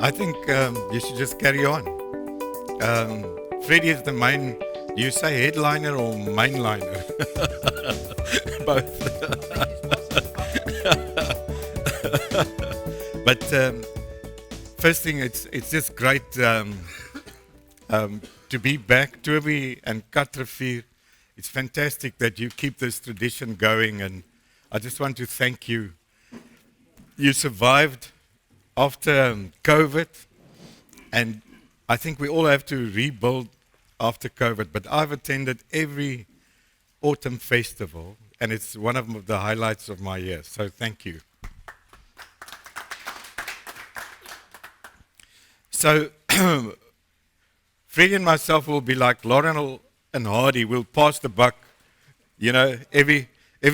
I think you should just carry on. Freddie is the main, do you say headliner or mainliner? Both. But first thing, it's just great to be back. Toby and Katrafir, it's fantastic that you keep this tradition going, and I just want to thank you. You survived after COVID, and I think we all have to rebuild after COVID, but I've attended every autumn festival, and it's one of the highlights of my year, so thank you. So, Freddie and myself will be like Lauren and Hardy. We'll pass the buck. You know, every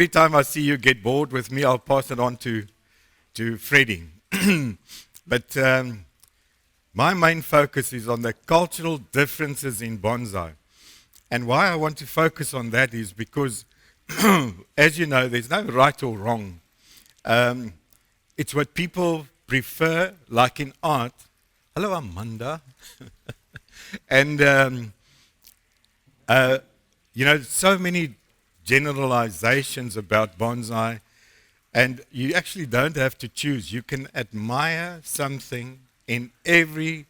time I see you get bored with me, I'll pass it on to Freddie. But my main focus is on the cultural differences in bonsai. And why I want to focus on that is because, as you know, there's no right or wrong. It's what people prefer, like in art. Hello, Amanda. And, you know, so many generalizations about bonsai, and you actually don't have to choose. You can admire something in every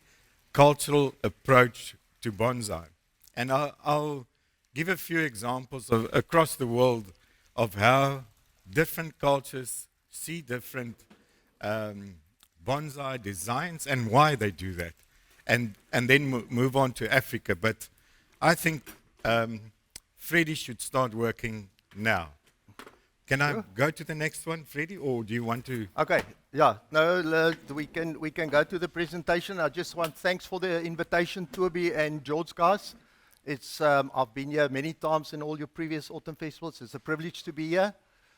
cultural approach to bonsai. And I'll give a few examples across the world of how different cultures see different bonsai designs and why they do that. And then move on to Africa. But I think Freddie should start working now. Can I go to the next one, Freddie, or do you want to? Okay, yeah, no, we can go to the presentation. I just want thanks for the invitation, Toby and George, guys. It's I've been here many times in all your previous autumn festivals. It's a privilege to be here.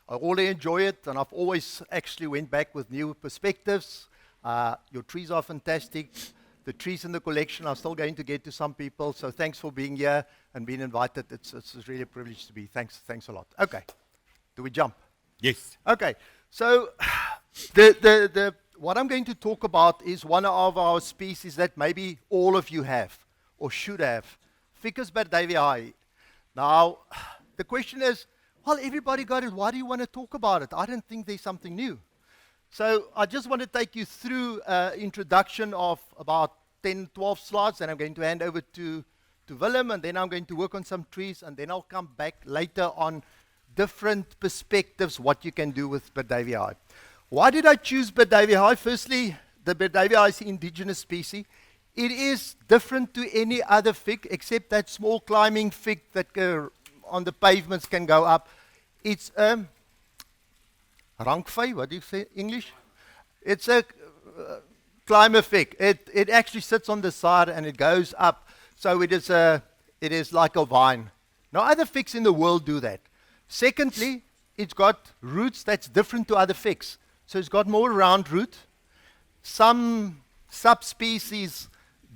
I really enjoy it, and I've always actually went back with new perspectives. Your trees are fantastic. The trees in the collection are still going to get to some people. So thanks for being here and being invited. It's really a privilege to be. Thanks a lot. Okay. Do we jump? Yes. Okay, so the what I'm going to talk about is one of our species that maybe all of you have or should have, Ficus burtt-davyi. Now, the question is, well, everybody got it. Why do you want to talk about it? I don't think there's something new. So I just want to take you through an introduction of about 10, 12 slides, and I'm going to hand over to Willem, and then I'm going to work on some trees, and then I'll come back later on different perspectives, what you can do with burtt-davyi. Why did I choose burtt-davyi? Firstly, the burtt-davyi is an indigenous species. It is different to any other fig, except that small climbing fig that on the pavements can go up. It's rankvy, what do you say in English? It's a climber fig. It actually sits on the side and it goes up. So it is like a vine. No other figs in the world do that. Secondly, it's got roots that's different to other figs. So it's got more round root. Some subspecies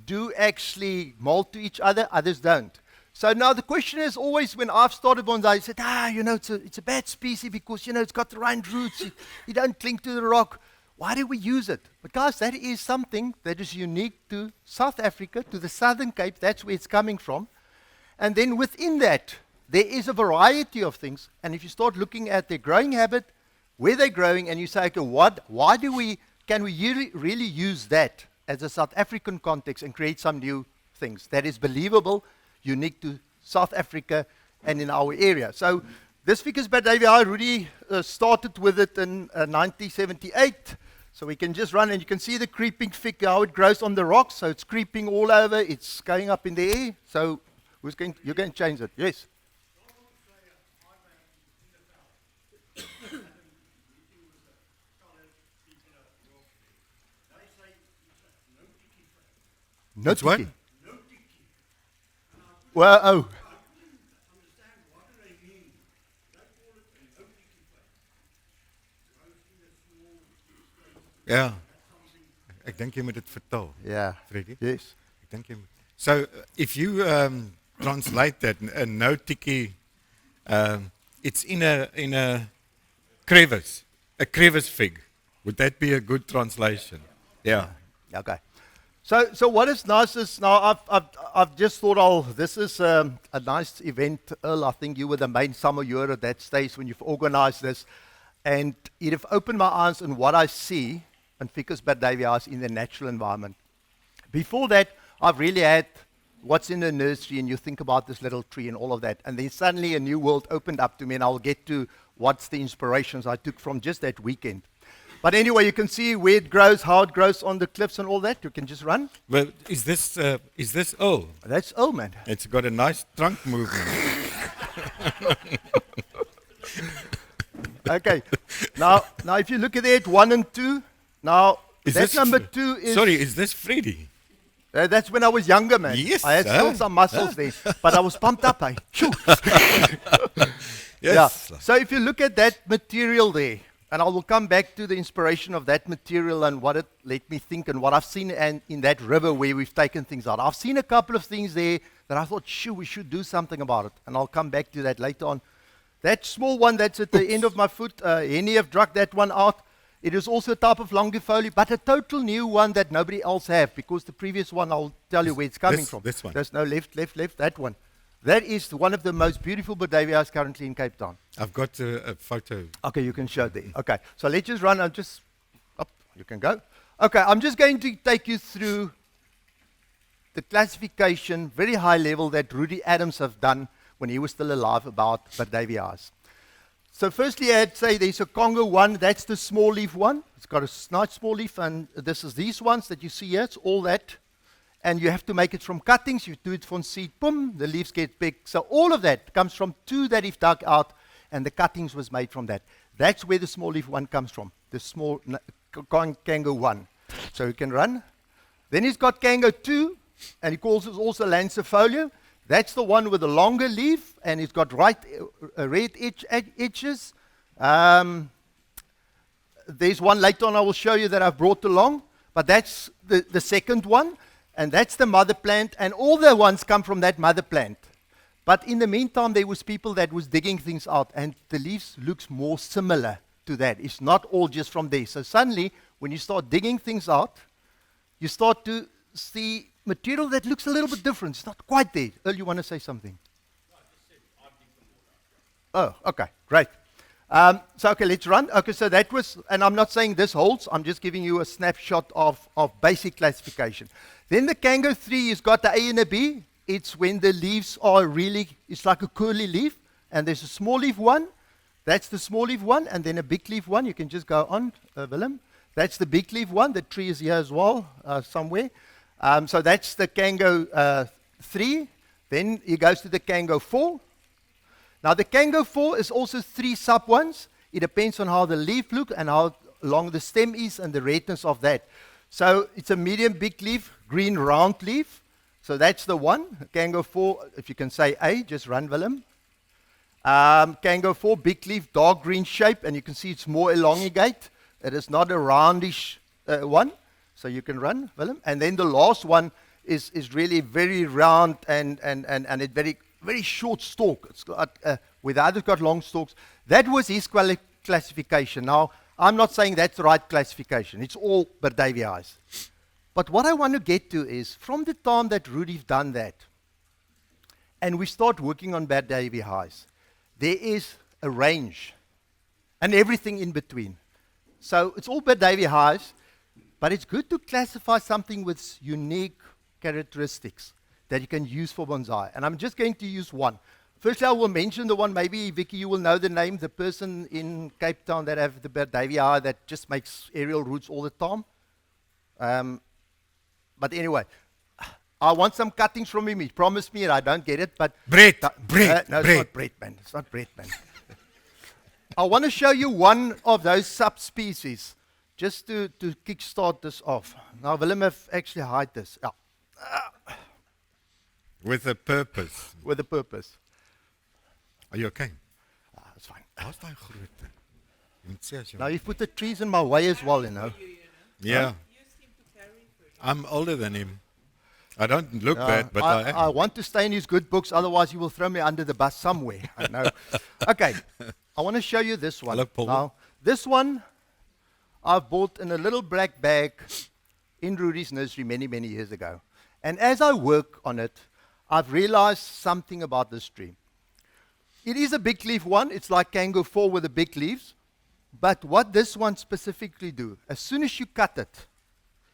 do actually mold to each other, others don't. So now the question is always, when I've started bonsai, I said, you know, it's a bad species because, you know, it's got the round roots. You don't cling to the rock. Why do we use it? Because that is something that is unique to South Africa, to the Southern Cape. That's where it's coming from. And then within that, there is a variety of things, and if you start looking at their growing habit, where they're growing, and you say, okay, why can we really use that as a South African context and create some new things that is believable, unique to South Africa and in our area? So this Ficus burtt-davyi, I really started with it in 1978, so we can just run, and you can see the creeping fig, how it grows on the rocks, so it's creeping all over, it's going up in the air, so you're going to change it, yes? No tiki. Well, oh. Ja. Ek dink jy moet dit vertaal. Yeah. Freddie. Yes. Ek dink jy moet. So if you translate that, a no tiki, it's in a crevice fig. Would that be a good translation? Yeah. Okay. So what is nice is now I've just thought, this is a nice event. Earl, I think you were the main summer year at that stage when you've organized this. And it have opened my eyes on what I see in Ficus burtt-davyi in the natural environment. Before that, I've really had what's in the nursery, and you think about this little tree and all of that. And then suddenly a new world opened up to me, and I'll get to what's the inspirations I took from just that weekend. But anyway, you can see where it grows, how it grows on the cliffs and all that. You can just run. Well, is this Earl? That's Earl, man. It's got a nice trunk movement. Okay. Now, if you look at it, 1 and 2. Now, Is that's this number 2 is... Sorry, is this Freddie? That's when I was younger, man. Yes, I had still some muscles there, but I was pumped up, eh? Shoo. Yes. Yeah. So if you look at that material there, and I will come back to the inspiration of that material and what it let me think and what I've seen in that river where we've taken things out. I've seen a couple of things there that I thought, we should do something about it. And I'll come back to that later on. That small one that's at the end of my foot, Henny have dragged that one out. It is also a type of longifolia, but a total new one that nobody else have, because the previous one, I'll tell you where it's coming from. This one. There's no left, that one. That is one of the most beautiful burtt-davyi currently in Cape Town. I've got a photo. Okay, you can show there. Okay, so let's just run. Up, you can go. Okay, I'm just going to take you through the classification, very high level, that Rudy Adams have done when he was still alive about burtt-davyi. So firstly, I'd say there's a Congo one. That's the small leaf one. It's got a nice small leaf, and this is these ones that you see here. It's all that. And you have to make it from cuttings. You do it from seed, boom, the leaves get big. So all of that comes from 2 that he've dug out, and the cuttings was made from that. That's where the small leaf one comes from, the small Kango one. So you can run. Then he's got Kango 2, and he calls it also Lancifolia. That's the one with the longer leaf, and it's got red edges. There's one later on I will show you that I've brought along, but that's the second one. And that's the mother plant, and all the ones come from that mother plant. But in the meantime, there was people that was digging things out, and the leaves looks more similar to that. It's not all just from there. So suddenly, when you start digging things out, you start to see material that looks a little bit different. It's not quite there. Earl, you want to say something? No, I just said I'd dig them all out. Oh, okay, great. So, okay, let's run. Okay, so that was, and I'm not saying this holds, I'm just giving you a snapshot of basic classification. Then the Kango 3 has got the A and a B. It's when the leaves are really, it's like a curly leaf, and there's a small leaf one. That's the small leaf one, and then a big leaf one. You can just go on, Willem. That's the big leaf one. The tree is here as well, somewhere. So that's the Kango 3. Then he goes to the Kango 4. Now the Kango 4 is also 3 sub ones. It depends on how the leaf looks and how long the stem is and the redness of that. So it's a medium big leaf, green round leaf. So that's the one. Kango 4, if you can say A, just run, Willem. Kango 4, big leaf, dark green shape, and you can see it's more elongate. It is not a roundish one. So you can run, Willem. And then the last one is really very round and it very short stalk. It's got, where the others got long stalks. That was his classification. Now, I'm not saying that's the right classification. It's all burtt-davyi. But what I want to get to is, from the time that Rudy's done that, and we start working on burtt-davyi, there is a range and everything in between. So it's all burtt-davyi, but it's good to classify something with unique characteristics that you can use for bonsai. And I'm just going to use one. Firstly, I will mention the one, maybe, Vicky, you will know the name, the person in Cape Town that have the burtt-davyi that just makes aerial roots all the time. But anyway, I want some cuttings from him. He promised me, and I don't get it, but... Bread. No, it's not bread, man. It's not bread, man. I want to show you one of those subspecies, just to kickstart this off. Now, Willem have actually hide this. Yeah. With a purpose. With a purpose. Are you okay? That's fine. How's that groot? Jy moet sê as jy- Now, you've put the trees in my way as well, you know. Yeah. I'm older than him. I don't look bad, but I am. I want to stay in his good books, otherwise he will throw me under the bus somewhere. I know. Okay, I want to show you this one. Hello, Paul. Now, this one I've bought in a little black bag in Rudy's nursery many, many years ago. And as I work on it, I've realized something about this tree. It is a big leaf one. It's like Kango 4 with the big leaves. But what this one specifically do, as soon as you cut it,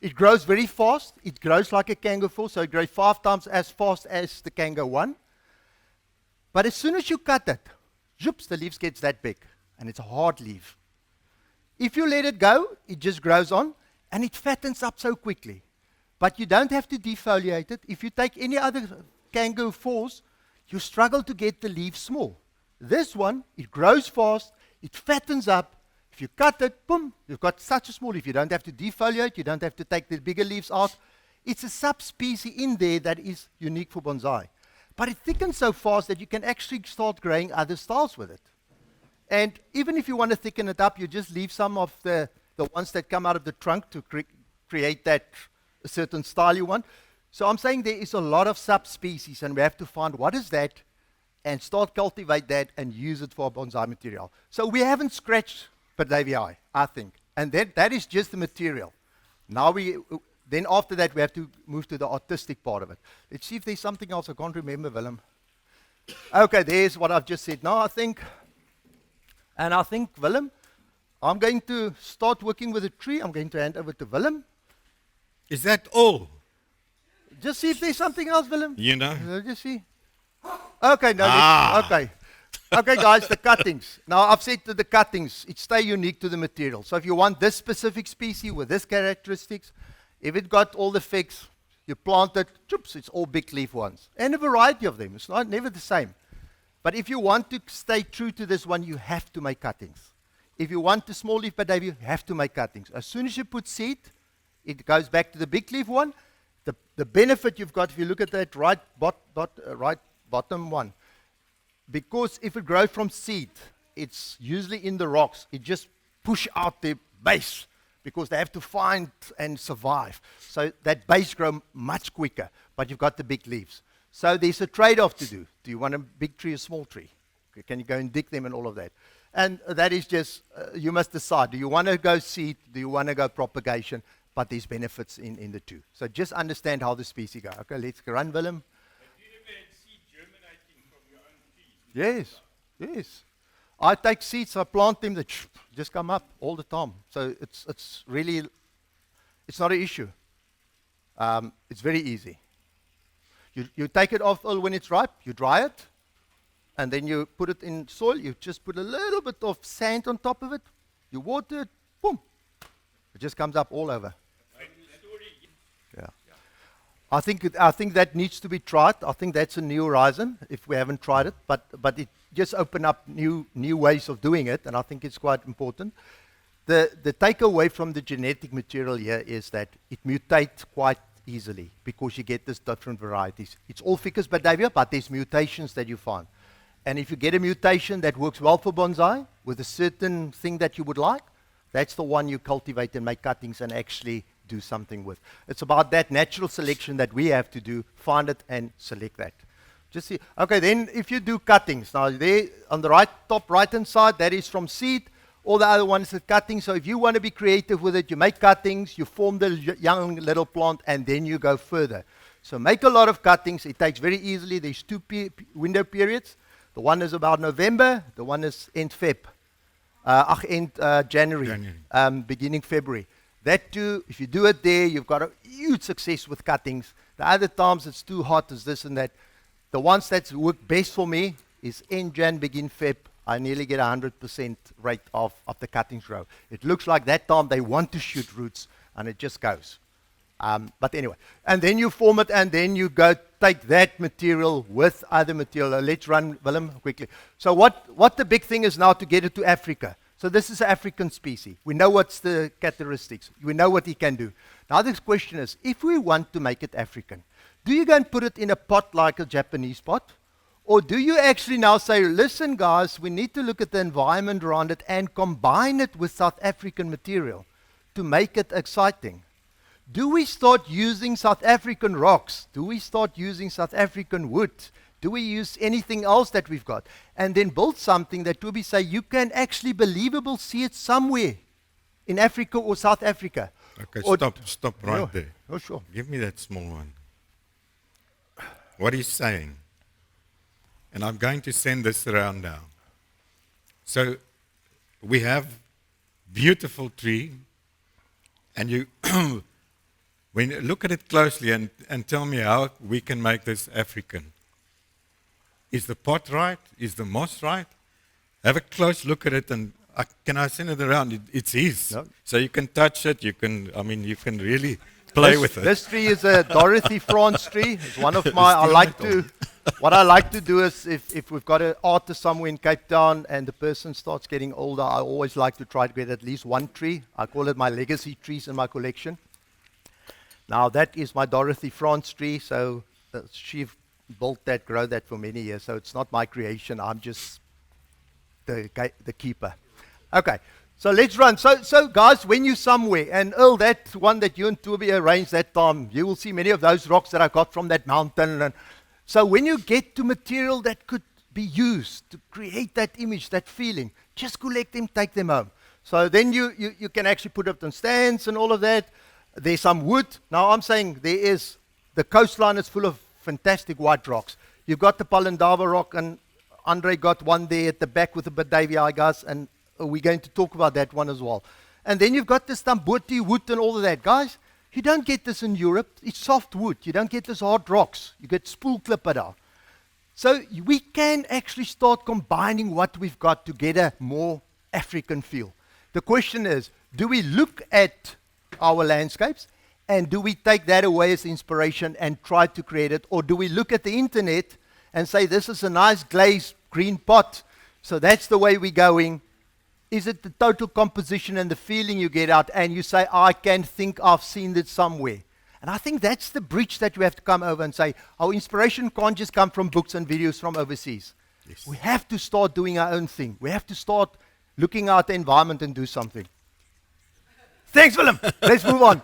it grows very fast. It grows like a Kango 4, so it grows 5 times as fast as the Kango 1. But as soon as you cut it, zoops, the leaves gets that big. And it's a hard leaf. If you let it go, it just grows on, and it fattens up so quickly. But you don't have to defoliate it. If you take any other Kango 4s, you struggle to get the leaves small. This one, it grows fast, it fattens up. If you cut it, boom, you've got such a small leaf. You don't have to defoliate, you don't have to take the bigger leaves out. It's a subspecies in there that is unique for bonsai. But it thickens so fast that you can actually start growing other styles with it. And even if you want to thicken it up, you just leave some of the ones that come out of the trunk to create that a certain style you want. So I'm saying there is a lot of subspecies, and we have to find what is that and start cultivate that and use it for a bonsai material. So we haven't scratched burtt-davyi, I think. And that is just the material. Now then after that we have to move to the artistic part of it. Let's see if there's something else. I can't remember, Willem. Okay, there's what I've just said. Now I think, Willem, I'm going to start working with a tree. I'm going to hand over to Willem. Is that all? Just see if there's something else, Willem. You know? Just see. Okay, no, okay. Okay, guys, the cuttings. Now, I've said to the cuttings, it stay unique to the material. So if you want this specific species with this characteristics, if it got all the figs, you plant it, choops, it's all big leaf ones. And a variety of them. It's never the same. But if you want to stay true to this one, you have to make cuttings. If you want the small leaf burtt-davyi, you have to make cuttings. As soon as you put seed, it goes back to the big leaf one. The benefit you've got, if you look at that right bottom one, because if it grows from seed, it's usually in the rocks. It just push out the base because they have to find and survive. So that base grows much quicker, but you've got the big leaves. So there's a trade-off to do. Do you want a big tree or small tree? Okay, can you go and dig them and all of that? And that is just, you must decide. Do you want to go seed? Do you want to go propagation? But there's benefits in the two. So just understand how the species go. Okay, let's run, Willem. Have you ever had seed germinating from your own trees? Yes, yes. I take seeds, I plant them, they just come up all the time. So it's really, it's not an issue. It's very easy. You take it off when it's ripe, you dry it, and then you put it in soil. You just put a little bit of sand on top of it. You water it, boom. It just comes up all over. Yeah. I think that needs to be tried. I think that's a new horizon if we haven't tried it. But it just opened up new ways of doing it, and I think it's quite important. The takeaway from the genetic material here is that it mutates quite easily because you get these different varieties. It's all Ficus burtt-davyi, but there's mutations that you find. And if you get a mutation that works well for bonsai with a certain thing that you would like, that's the one you cultivate and make cuttings and actually do something with. It's about that natural selection that we have to do, find it and select that. Just see. Okay, then if you do cuttings, now there on the top right-hand side, that is from seed. All the other ones are cutting. So if you want to be creative with it, you make cuttings, you form the young little plant, and then you go further. So make a lot of cuttings. It takes very easily. There's two window periods. The one is about November. The one is end Feb. End January. Beginning February. That too, if you do it there, you've got a huge success with cuttings. The other times it's too hot, it's this and that. The ones that work best for me is end Jan, begin Feb. I nearly get 100% rate of the cuttings grow. It looks like that time they want to shoot roots, and it just goes. But anyway, and then you form it, and then you go take that material with other material. Let's run, Willem, quickly. So what the big thing is now to get it to Africa. So this is an African species. We know what's the characteristics. We know what it can do. Now the question is, if we want to make it African, do you go and put it in a pot like a Japanese pot? Or do you actually now say, listen guys, we need to look at the environment around it and combine it with South African material to make it exciting? Do we start using South African rocks? Do we start using South African wood? Do we use anything else that we've got? And then build something that we say you can actually believable see it somewhere in Africa or South Africa. Okay, Or- stop right Yeah. there. Oh, sure. Give me that small one. What he's saying, and I'm going to send this around now. So we have beautiful tree, and you when you look at it closely and tell me how we can make this African. Is the pot right? Is the moss right? Have a close look at it, and can I send it around? It's his. No. So you can touch it, you can really play with it. This tree is a Dorothy France tree. It's one of my, what I like to do is if we've got an artist somewhere in Cape Town and the person starts getting older, I always like to try to get at least one tree. I call it my legacy trees in my collection. Now that is my Dorothy France tree, so she built that, grow that for many years, so it's not my creation, I'm just the keeper. Okay, so let's run. So guys, when you're somewhere, and Earl, that one that you and Toby arranged that time, you will see many of those rocks that I got from that mountain. And so when you get to material that could be used to create that image, that feeling, just collect them, take them home. So then you can actually put up on stands and all of that. There's some wood. Now I'm saying the coastline is full of fantastic white rocks. You've got the Palindava rock, and Andre got one there at the back with the burtt-davyi, I guess, and we're going to talk about that one as well. And then you've got this Tamboti wood and all of that. Guys, you don't get this in Europe. It's soft wood. You don't get this hard rocks. You get spool clipper down. So we can actually start combining what we've got to get a more African feel. The question is, do we look at our landscapes and do we take that away as inspiration and try to create it? Or do we look at the internet and say, this is a nice glazed green pot, so that's the way we're going? Is it the total composition and the feeling you get out, and you say, I can think I've seen it somewhere? And I think that's the bridge that we have to come over and say, our inspiration can't just come from books and videos from overseas. Yes. We have to start doing our own thing. We have to start looking at the environment and do something. Thanks, Willem. Let's move on.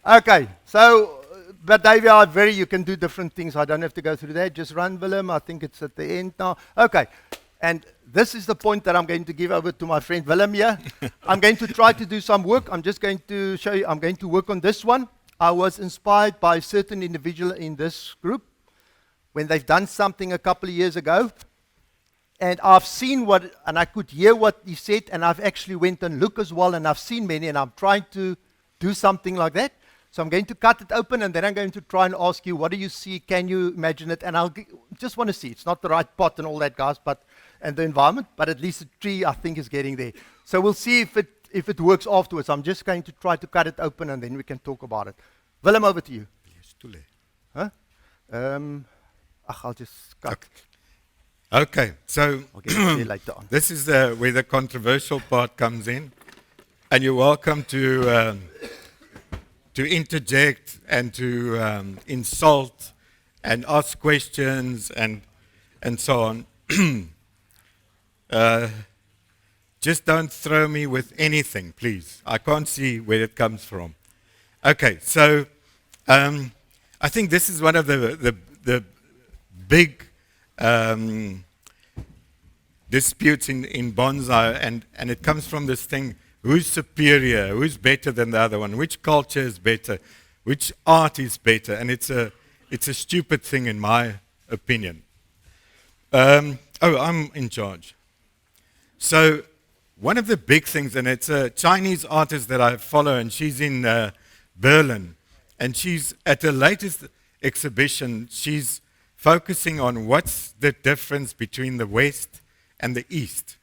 Okay, so burtt-davyi, you can do different things. I don't have to go through that. Just run, Willem. I think it's at the end now. Okay, and this is the point that I'm going to give over to my friend Willem here. I'm going to try to do some work. I'm just going to show you. I'm going to work on this one. I was inspired by a certain individual in this group when they've done something a couple of years ago. And I've seen and I could hear what he said, and I've actually went and looked as well, and I've seen many, and I'm trying to do something like that. So I'm going to cut it open, and then I'm going to try and ask you, what do you see? Can you imagine it? And I'll just want to see. It's not the right pot and all that, guys, and the environment, but at least the tree, I think, is getting there. So we'll see if it works afterwards. I'm just going to try to cut it open, and then we can talk about it. Willem, over to you. Yes, too late. Huh? I'll just cut. Okay, so I'll get it there later on. this is where the controversial part comes in, and you're welcome to interject and to insult and ask questions and so on. Just don't throw me with anything, please. I can't see where it comes from. Okay, so I think this is one of the big disputes in bonsai, and it comes from this thing: who's superior, who's better than the other one, which culture is better, which art is better, and it's a stupid thing in my opinion. I'm in charge. So one of the big things, and it's a Chinese artist that I follow, and she's in Berlin, and she's at the latest exhibition, she's focusing on what's the difference between the West and the East.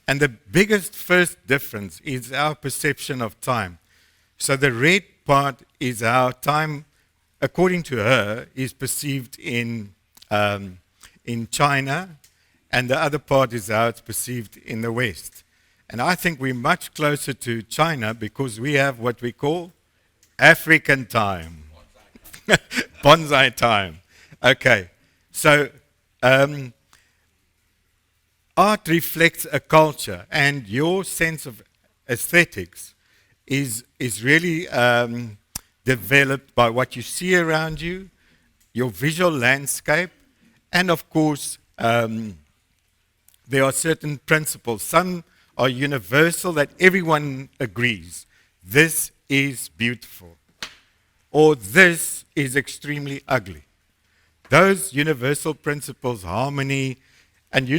And the biggest first difference is our perception of time. So the red part is how time, according to her, is perceived in China, and the other part is how it's perceived in the West. And I think we're much closer to China because we have what we call African time. Bonsai time. Okay. So art reflects a culture, and your sense of aesthetics is really developed by what you see around you, your visual landscape, and of course, there are certain principles. Some are universal that everyone agrees. This is beautiful, or this is extremely ugly. Those universal principles, harmony, and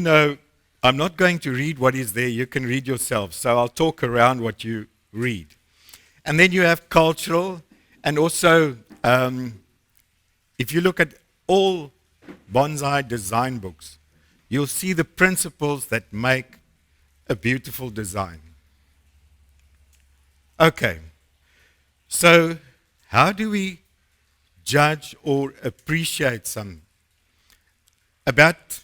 I'm not going to read what is there, you can read yourself, so I'll talk around what you read. And then you have cultural, and also, if you look at all bonsai design books, you'll see the principles that make a beautiful design. Okay, so how do we judge or appreciate something? About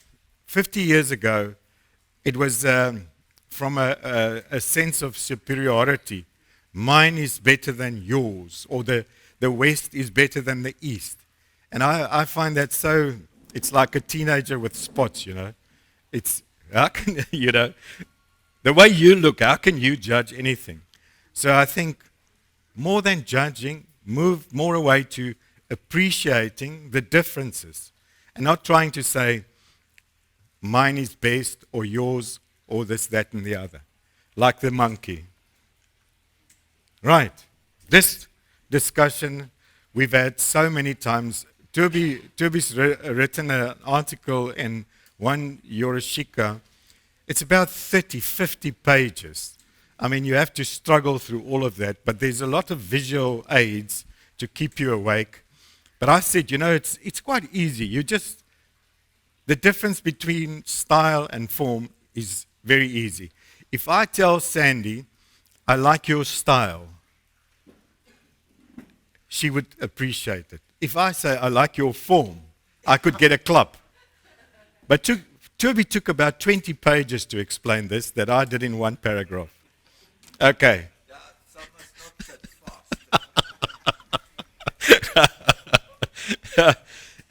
50 years ago, it was from a sense of superiority. Mine is better than yours, or the West is better than the East. And I find that so, it's like a teenager with spots, It's, how can, the way you look, how can you judge anything? So I think more than judging, move more away to appreciating the differences and not trying to say, mine is best or yours or this, that, and the other. Like the monkey. Right. This discussion we've had so many times. Toby's written an article in one Yorishika. It's about 30, 50 pages. I mean, you have to struggle through all of that, but there's a lot of visual aids to keep you awake. But I said, it's quite easy. The difference between style and form is very easy. If I tell Sandy, I like your style, she would appreciate it. If I say, I like your form, I could get a clap. But Toby took about 20 pages to explain this that I did in one paragraph. Okay. Yeah, some must not that fast.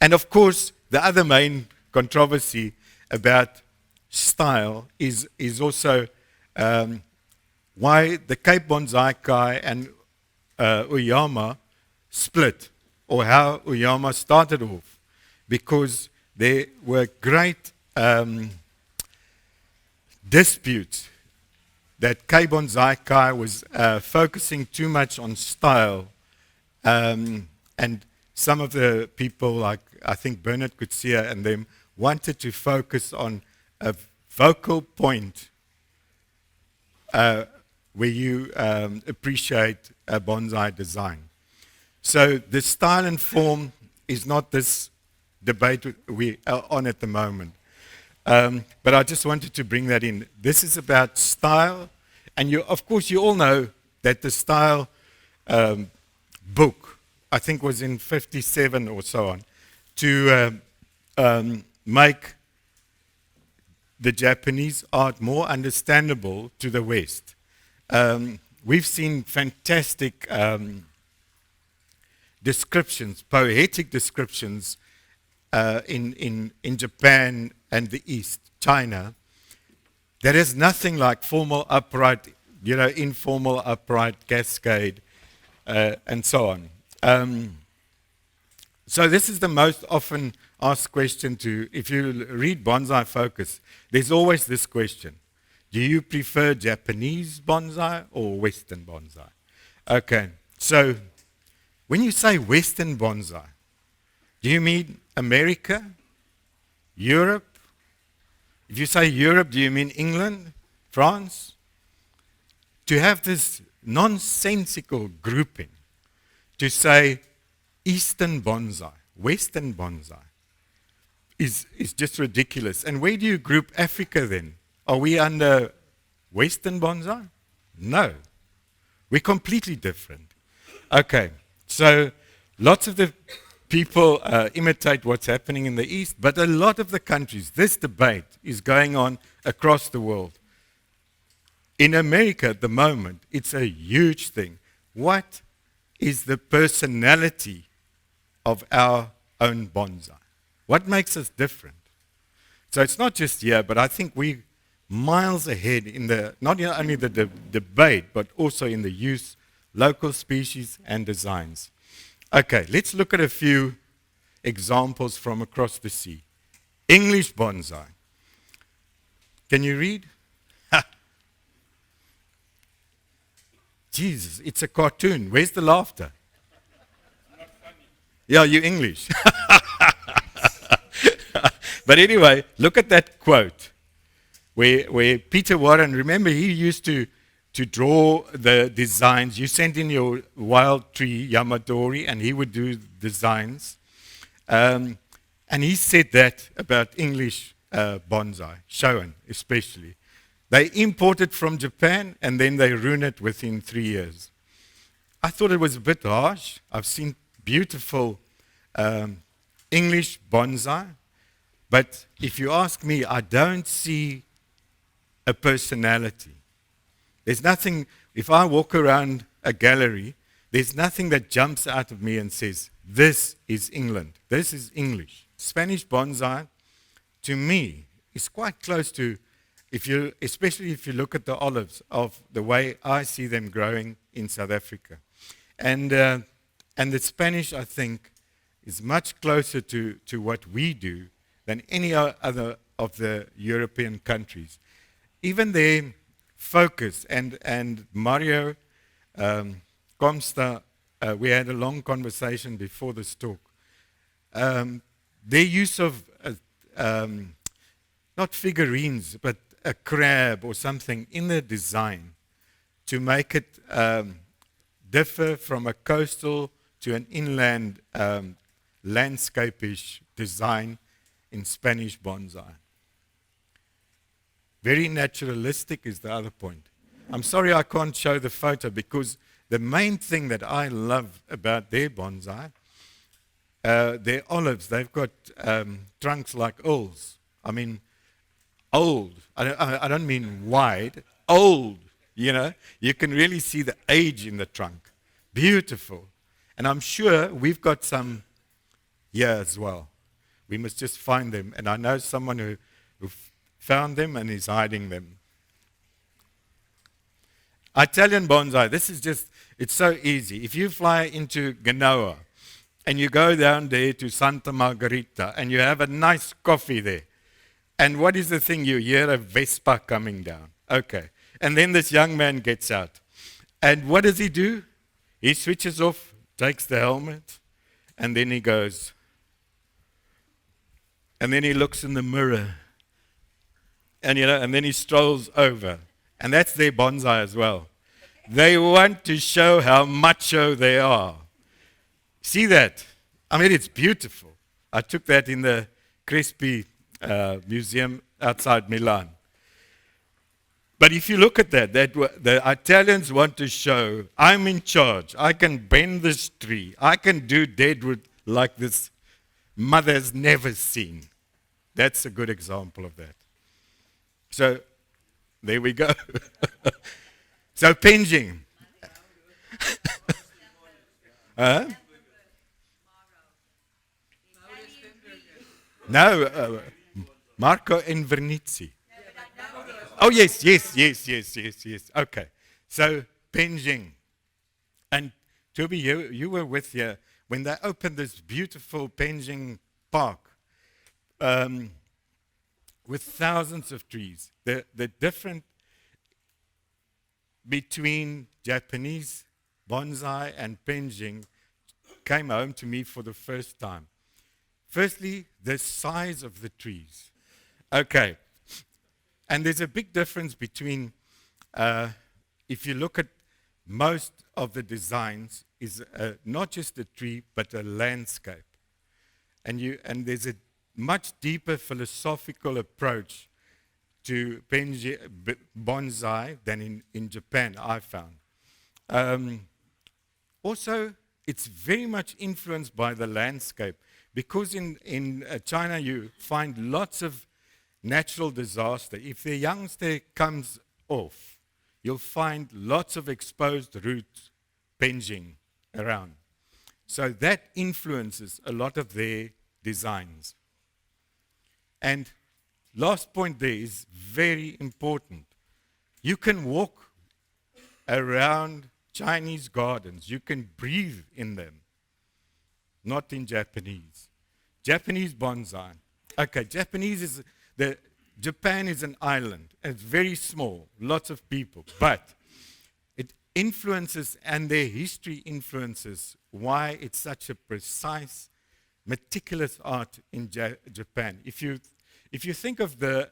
And of course, the other main controversy about style is also why the Cape Bonsai Kai and Uyama split, or how Uyama started off, because there were great disputes that Cape Bonsai Kai was focusing too much on style, and some of the people, like I think Bernard Kutsia and them, wanted to focus on a focal point where you appreciate a bonsai design. So the style and form is not this debate we are on at the moment. But I just wanted to bring that in. This is about style, and of course you all know that the style book, I think was in 57 or so on, to make the Japanese art more understandable to the West. We've seen fantastic descriptions, poetic descriptions in Japan and the East, China. There is nothing like formal upright, informal upright, cascade, and so on. So this is the most often asked question if you read Bonsai Focus, there's always this question. Do you prefer Japanese bonsai or Western bonsai? Okay, so when you say Western bonsai, do you mean America, Europe? If you say Europe, do you mean England, France? To have this nonsensical grouping, to say Eastern bonsai, Western bonsai, is just ridiculous. And where do you group Africa then? Are we under Western bonsai? No. We're completely different. Okay, so lots of the people imitate what's happening in the East, but a lot of the countries, this debate is going on across the world. In America at the moment, it's a huge thing. What is the personality of our own bonsai? What makes us different? So it's not just here, but I think we're miles ahead in not only the debate, but also in the use, local species and designs. Okay, let's look at a few examples from across the sea. English bonsai. Can you read? Jesus, it's a cartoon. Where's the laughter? Yeah, you English. But anyway, look at that quote where Peter Warren, remember he used to draw the designs. You sent in your wild tree, Yamadori, and he would do designs. And he said that about English bonsai, Showan especially. They import it from Japan and then they ruin it within 3 years. I thought it was a bit harsh. I've seen beautiful English bonsai, but if you ask me, I don't see a personality. There's nothing, if I walk around a gallery, there's nothing that jumps out of me and says, this is England, this is English. Spanish bonsai, to me, is quite close to, especially if you look at the olives, of the way I see them growing in South Africa. And the Spanish, I think, is much closer to what we do than any other of the European countries. Even their focus, and Mario Comsta, we had a long conversation before this talk. Their use of, not figurines, but a crab or something in the design to make it differ from a coastal to an inland landscape-ish design in Spanish bonsai. Very naturalistic is the other point. I'm sorry I can't show the photo because the main thing that I love about their bonsai, their olives, they've got trunks like oals. I mean, old. I don't mean wide, old, you know. You can really see the age in the trunk. Beautiful. And I'm sure we've got some here as well. We must just find them. And I know someone who found them and is hiding them. Italian bonsai, this is just, it's so easy. If you fly into Genoa and you go down there to Santa Margherita and you have a nice coffee there, and what is the thing? You hear a Vespa coming down. Okay. And then this young man gets out. And what does he do? He switches off, takes the helmet, and then he goes. And then he looks in the mirror. And, and then he strolls over. And that's their bonsai as well. They want to show how macho they are. See that? I mean, it's beautiful. I took that in the Crespi museum outside Milan. But if you look at that, the Italians want to show, I'm in charge. I can bend this tree. I can do deadwood like this mother's never seen. That's a good example of that. So, there we go. So, penging. No, Marco Invernizzi. Oh, yes. Okay. So, penging. And Toby, you were with here when they opened this beautiful penging park with thousands of trees. The difference between Japanese bonsai and penging came home to me for the first time. Firstly, the size of the trees. Okay. And there's a big difference between, if you look at most of the designs, is not just a tree, but a landscape. And there's a much deeper philosophical approach to bonsai than in Japan, I found. Also, it's very much influenced by the landscape, because in China you find lots of natural disaster. If the youngster comes off, you'll find lots of exposed roots penging around. So that influences a lot of their designs. And last point there is very important. You can walk around Chinese gardens. You can breathe in them. Not in Japanese. Japanese bonsai. Okay, Japan is an island. It's very small, lots of people. But influences and their history influences why it's such a precise, meticulous art in Japan. If you think of the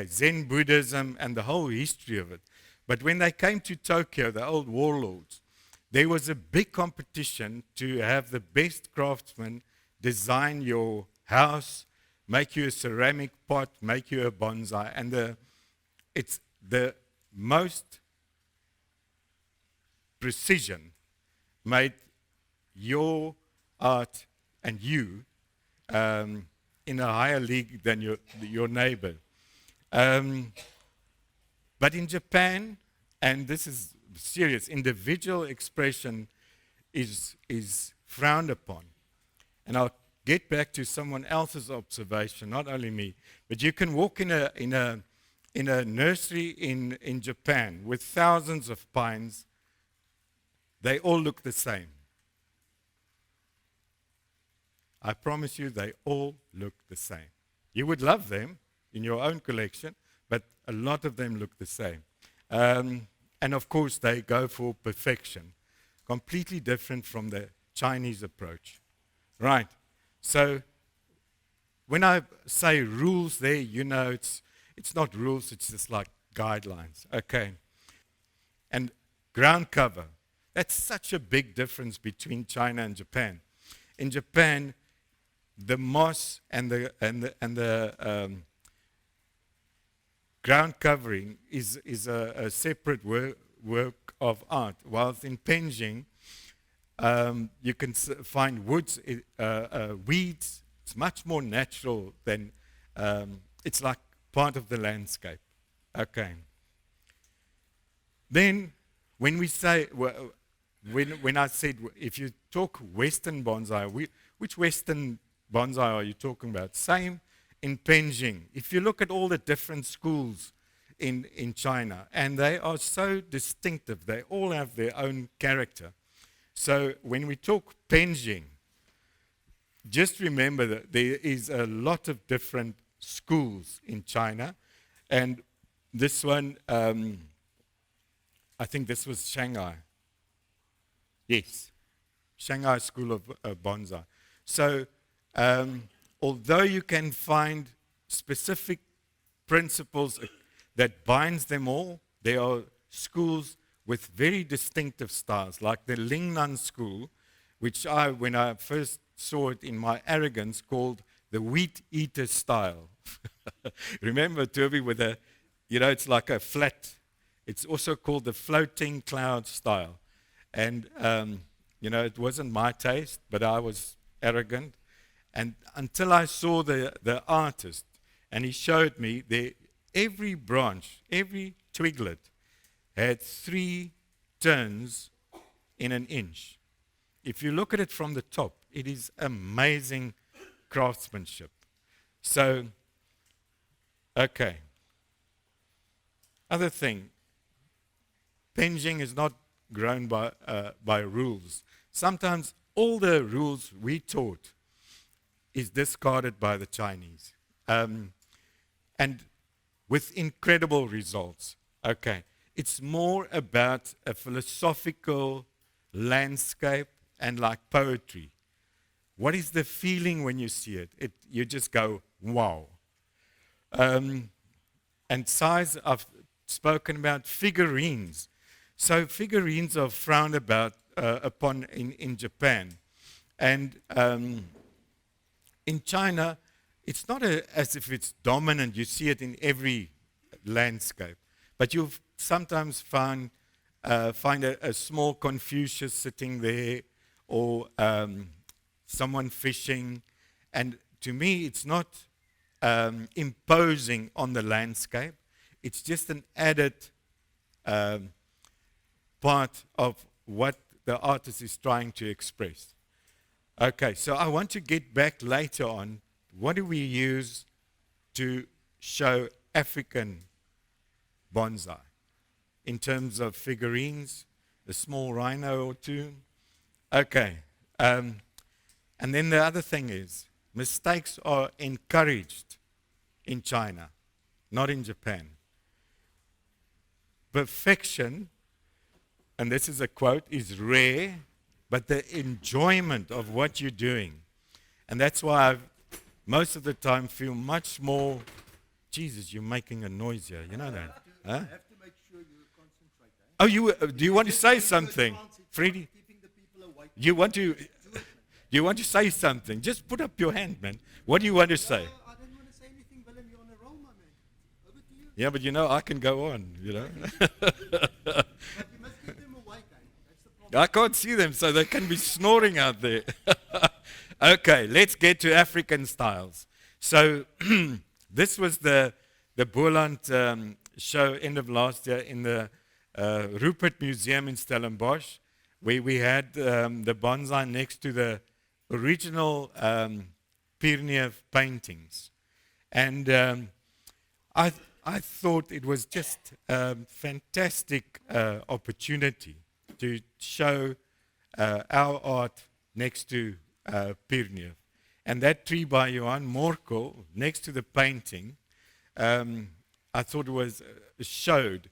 Zen Buddhism and the whole history of it, but when they came to Tokyo, the old warlords, there was a big competition to have the best craftsmen design your house, make you a ceramic pot, make you a bonsai, and it's the most precision made your art and you in a higher league than your neighbor. But in Japan, and this is serious, individual expression is frowned upon. And I'll get back to someone else's observation, not only me, but you can walk in a nursery in Japan with thousands of pines. They all look the same. I promise you, they all look the same. You would love them in your own collection, but a lot of them look the same. And of course, they go for perfection, completely different from the Chinese approach. Right. So when I say rules there, you know it's not rules, it's just like guidelines. Okay. And ground cover. That's such a big difference between China and Japan. In Japan, the moss and the ground covering is a separate work of art, whilst in Penjing, you can find woods, weeds. It's much more natural than, it's like part of the landscape. Okay. Then, when we say, when I said, if you talk Western bonsai, which Western bonsai are you talking about? Same in Penjing. If you look at all the different schools in China, and they are so distinctive, they all have their own character. So when we talk Penjing, just remember that there is a lot of different schools in China, and this one, I think this was Shanghai. Yes, Shanghai School of Bonsai. So although you can find specific principles that binds them all, there are schools with very distinctive styles, like the Lingnan school, which when I first saw it in my arrogance, called the wheat eater style. Remember, Toby, with it's like a flat, it's also called the floating cloud style. And, it wasn't my taste, but I was arrogant. And until I saw the artist, and he showed me every branch, every twiglet had 3 turns in an inch. If you look at it from the top, it is amazing craftsmanship. So, okay. Other thing, Penjing is not grown by rules. Sometimes all the rules we taught is discarded by the Chinese. And with incredible results. Okay. It's more about a philosophical landscape and like poetry. What is the feeling when you see it? You just go, wow. And size, I've spoken about figurines. So figurines are frowned upon in Japan. And in China, it's not as if it's dominant. You see it in every landscape. But you'll sometimes find a small Confucius sitting there, or someone fishing. And to me, it's not imposing on the landscape. It's just an added part of what the artist is trying to express. Okay, so I want to get back later on. What do we use to show African bonsai in terms of figurines, a small rhino or two? Okay, and then the other thing is, mistakes are encouraged in China, not in Japan. Perfection and this is a quote, is rare, but the enjoyment of what you're doing. And that's why I most of the time feel much more, Jesus, you're making a noise here, you know that? Huh? I have to make sure you concentrate. Oh, do you want to say something, Freddie? Keeping the people awake. You want to say something? Just put up your hand, man. What do you want to say? I don't want to say anything, Willem. You're on a roll, my man. Over to you. Yeah, but I can go on, But you must keep them awake, eh? That's the problem. I can't see them, so they can be snoring out there. Okay, let's get to African styles. So this was the Boerland show end of last year in the Rupert Museum in Stellenbosch, where we had the bonsai next to the original Pyreneev paintings. And I thought it was just a fantastic opportunity to show our art next to Pyreneev. And that tree by Johan Morkel, next to the painting, I thought showed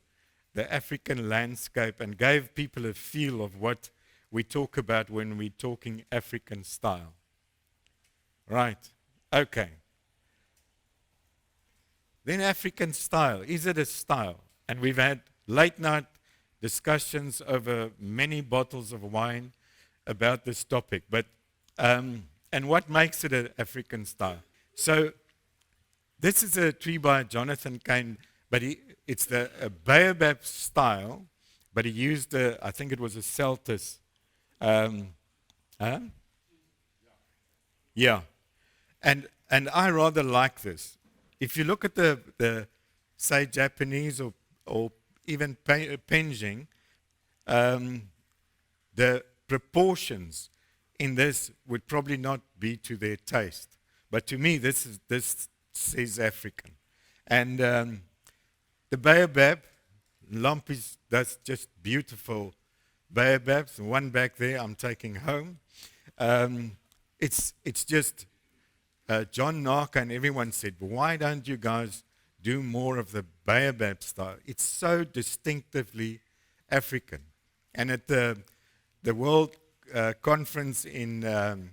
the African landscape and gave people a feel of what we talk about when we're talking African style. Right, okay. Then African style, is it a style? And we've had late night discussions over many bottles of wine about this topic. But and what makes it an African style? So this is a tree by Jonathan Cain, but it's a baobab style, but he used I think it was a Celtis. Yeah. And I rather like this. If you look at the say Japanese or even Penjing, the proportions in this would probably not be to their taste. But to me, this is African. And the baobab, Lampis does just beautiful baobabs. One back there I'm taking home. It's just, John Narka and everyone said, why don't you guys do more of the baobab style? It's so distinctively African. And at the World Conference in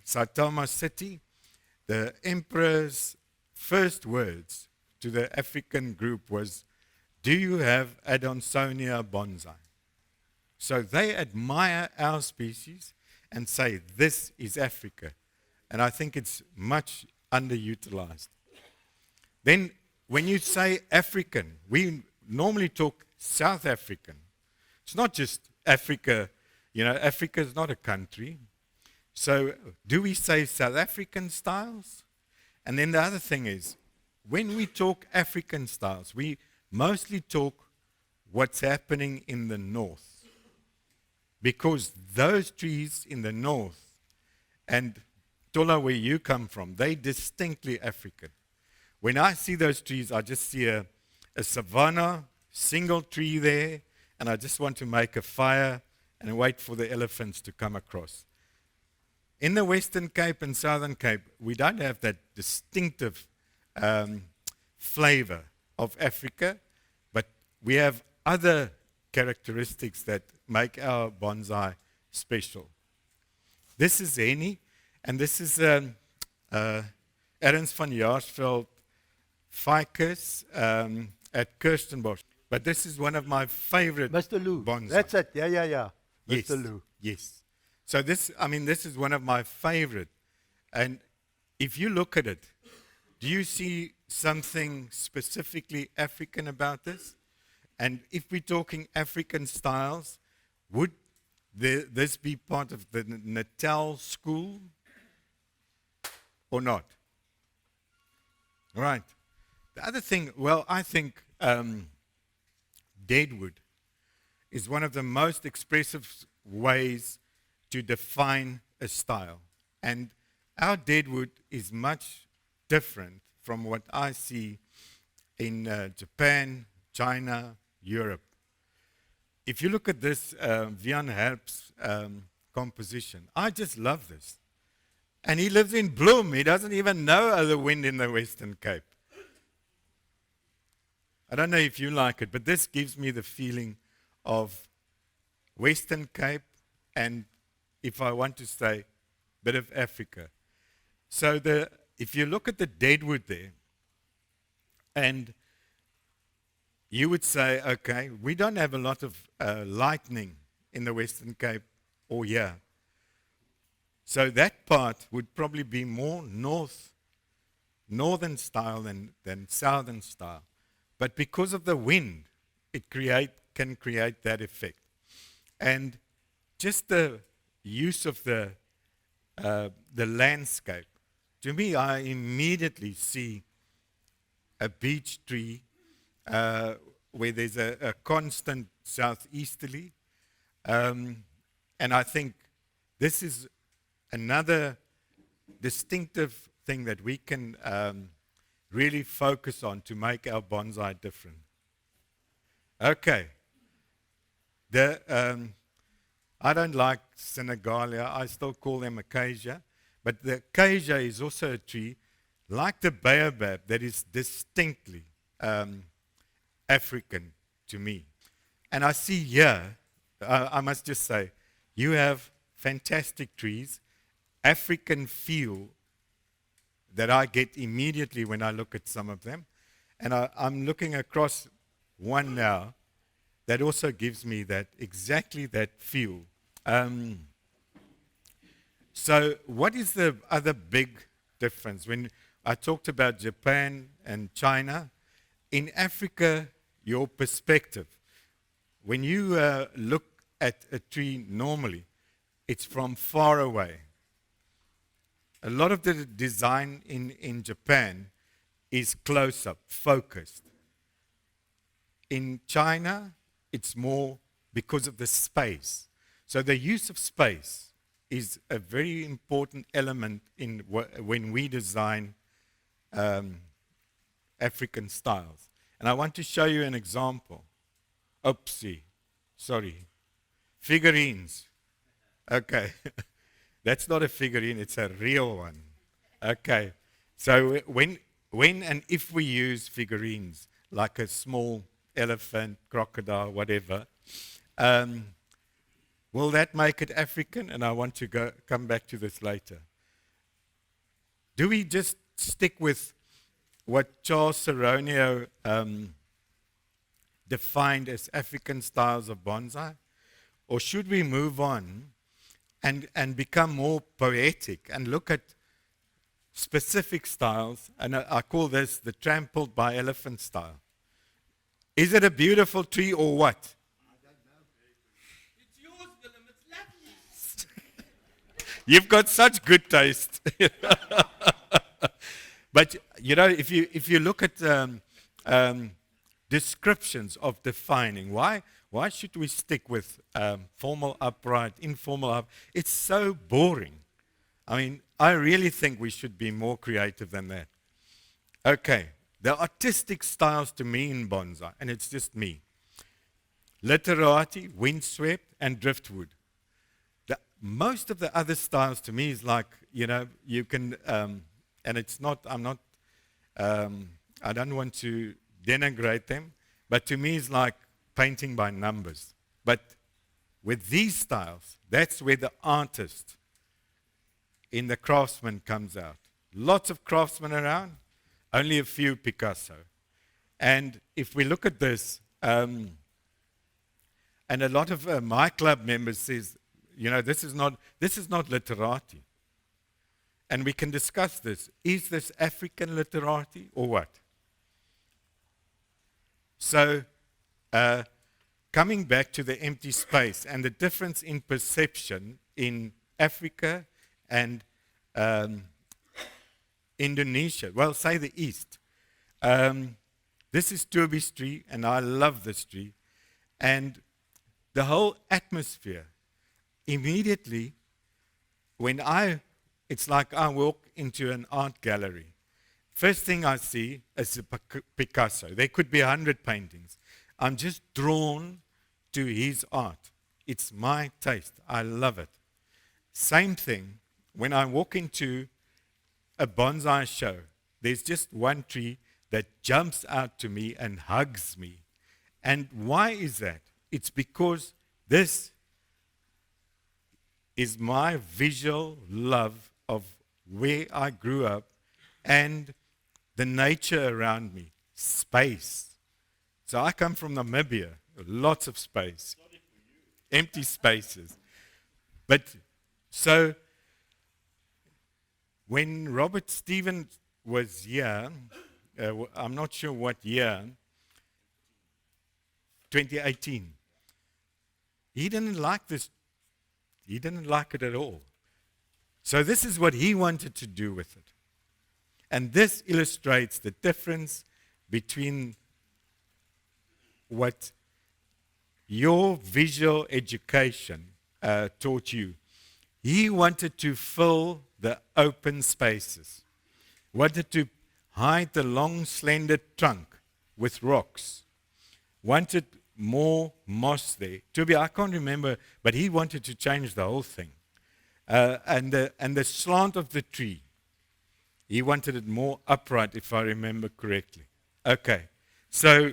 Saitama City, the emperor's first words to the African group was, do you have Adansonia bonsai? So they admire our species and say, this is Africa. And I think it's much underutilized. Then when you say African, we normally talk South African. It's not just Africa. Africa is not a country. So do we say South African styles? And then the other thing is, when we talk African styles, we mostly talk what's happening in the north. Because those trees in the north, and Tola, where you come from, they distinctly African. When I see those trees, I just see a savanna, single tree there, and I just want to make a fire and wait for the elephants to come across. In the Western Cape and Southern Cape, we don't have that distinctive flavor of Africa, but we have other characteristics that make our bonsai special. This is Henny, and this is Ernst van Jaarsveld Ficus at Kirstenbosch. But this is one of my favorite Mr. Lou. bonsai. That's it. Yeah. Yes, Mr. Lou. yes. So this is one of my favorite. And if you look at it, do you see something specifically African about this? And if we're talking African styles, would this be part of the Natal school or not? Right. The other thing, I think deadwood is one of the most expressive ways to define a style. And our deadwood is much different from what I see in Japan, China, Europe. If you look at this Vian Herp's composition, I just love this. And he lives in Bloem. He doesn't even know the wind in the Western Cape. I don't know if you like it, but this gives me the feeling of Western Cape, and if I want to say, bit of Africa. So if you look at the deadwood there, and you would say, okay, we don't have a lot of lightning in the Western Cape or here. So that part would probably be more northern style than southern style. But because of the wind, it can create that effect. And just the use of the landscape, to me, I immediately see a beech tree where there's a constant southeasterly. And I think this is another distinctive thing that we can really focus on to make our bonsai different. Okay. I don't like Senegalia. I still call them acacia. But the acacia is also a tree, like the baobab, that is distinctly African to me. And I see here, I must just say, you have fantastic trees, African feel that I get immediately when I look at some of them. And I'm looking across one now that also gives me exactly that feel. So what is the other big difference? When I talked about Japan and China, in Africa, your perspective, when you look at a tree normally, it's from far away. A lot of the design in Japan is close-up, focused. In China, it's more because of the space. So the use of space is a very important element in when we design African styles. And I want to show you an example. Oopsie, sorry. Figurines. Okay. That's not a figurine, it's a real one. Okay. So when and if we use figurines, like a small elephant, crocodile, whatever, will that make it African? And I want to come back to this later. Do we just stick with what Charles Saronio defined as African styles of bonsai? Or should we move on and become more poetic and look at specific styles? And I call this the trampled by elephant style. Is it a beautiful tree or what? I don't know. It's yours, Willem. It's lovely. You've got such good taste. But, you know, if you look at descriptions of defining, why should we stick with formal upright, informal up? It's so boring. I mean, I really think we should be more creative than that. Okay, the artistic styles to me in bonsai, and it's just me. Literati, windswept, and driftwood. Most of the other styles to me is like, you know, you can, and it's not, I don't want to denigrate them, but to me it's like painting by numbers. But with these styles, that's where the artist in the craftsman comes out. Lots of craftsmen around, only a few Picasso. And if we look at this, and a lot of my club members says, you know, this is not literati. And we can discuss this. Is this African literati or what? So, coming back to the empty space and the difference in perception in Africa and Indonesia, well, say the East. This is Turbi's tree, and I love this tree. And the whole atmosphere, immediately, it's like I walk into an art gallery. First thing I see is a Picasso. There could be 100 paintings. I'm just drawn to his art. It's my taste. I love it. Same thing when I walk into a bonsai show. There's just one tree that jumps out to me and hugs me. And why is that? It's because this is my visual love of where I grew up and the nature around me, space. So I come from Namibia, lots of space, empty spaces. But so when Robert Stevens was here, I'm not sure what year, 2018, he didn't like this. He didn't like it at all. So this is what he wanted to do with it. And this illustrates the difference between what your visual education taught you. He wanted to fill the open spaces, wanted to hide the long, slender trunk with rocks, wanted more moss there. I can't remember, but he wanted to change the whole thing. And the slant of the tree, he wanted it more upright, if I remember correctly. Okay, so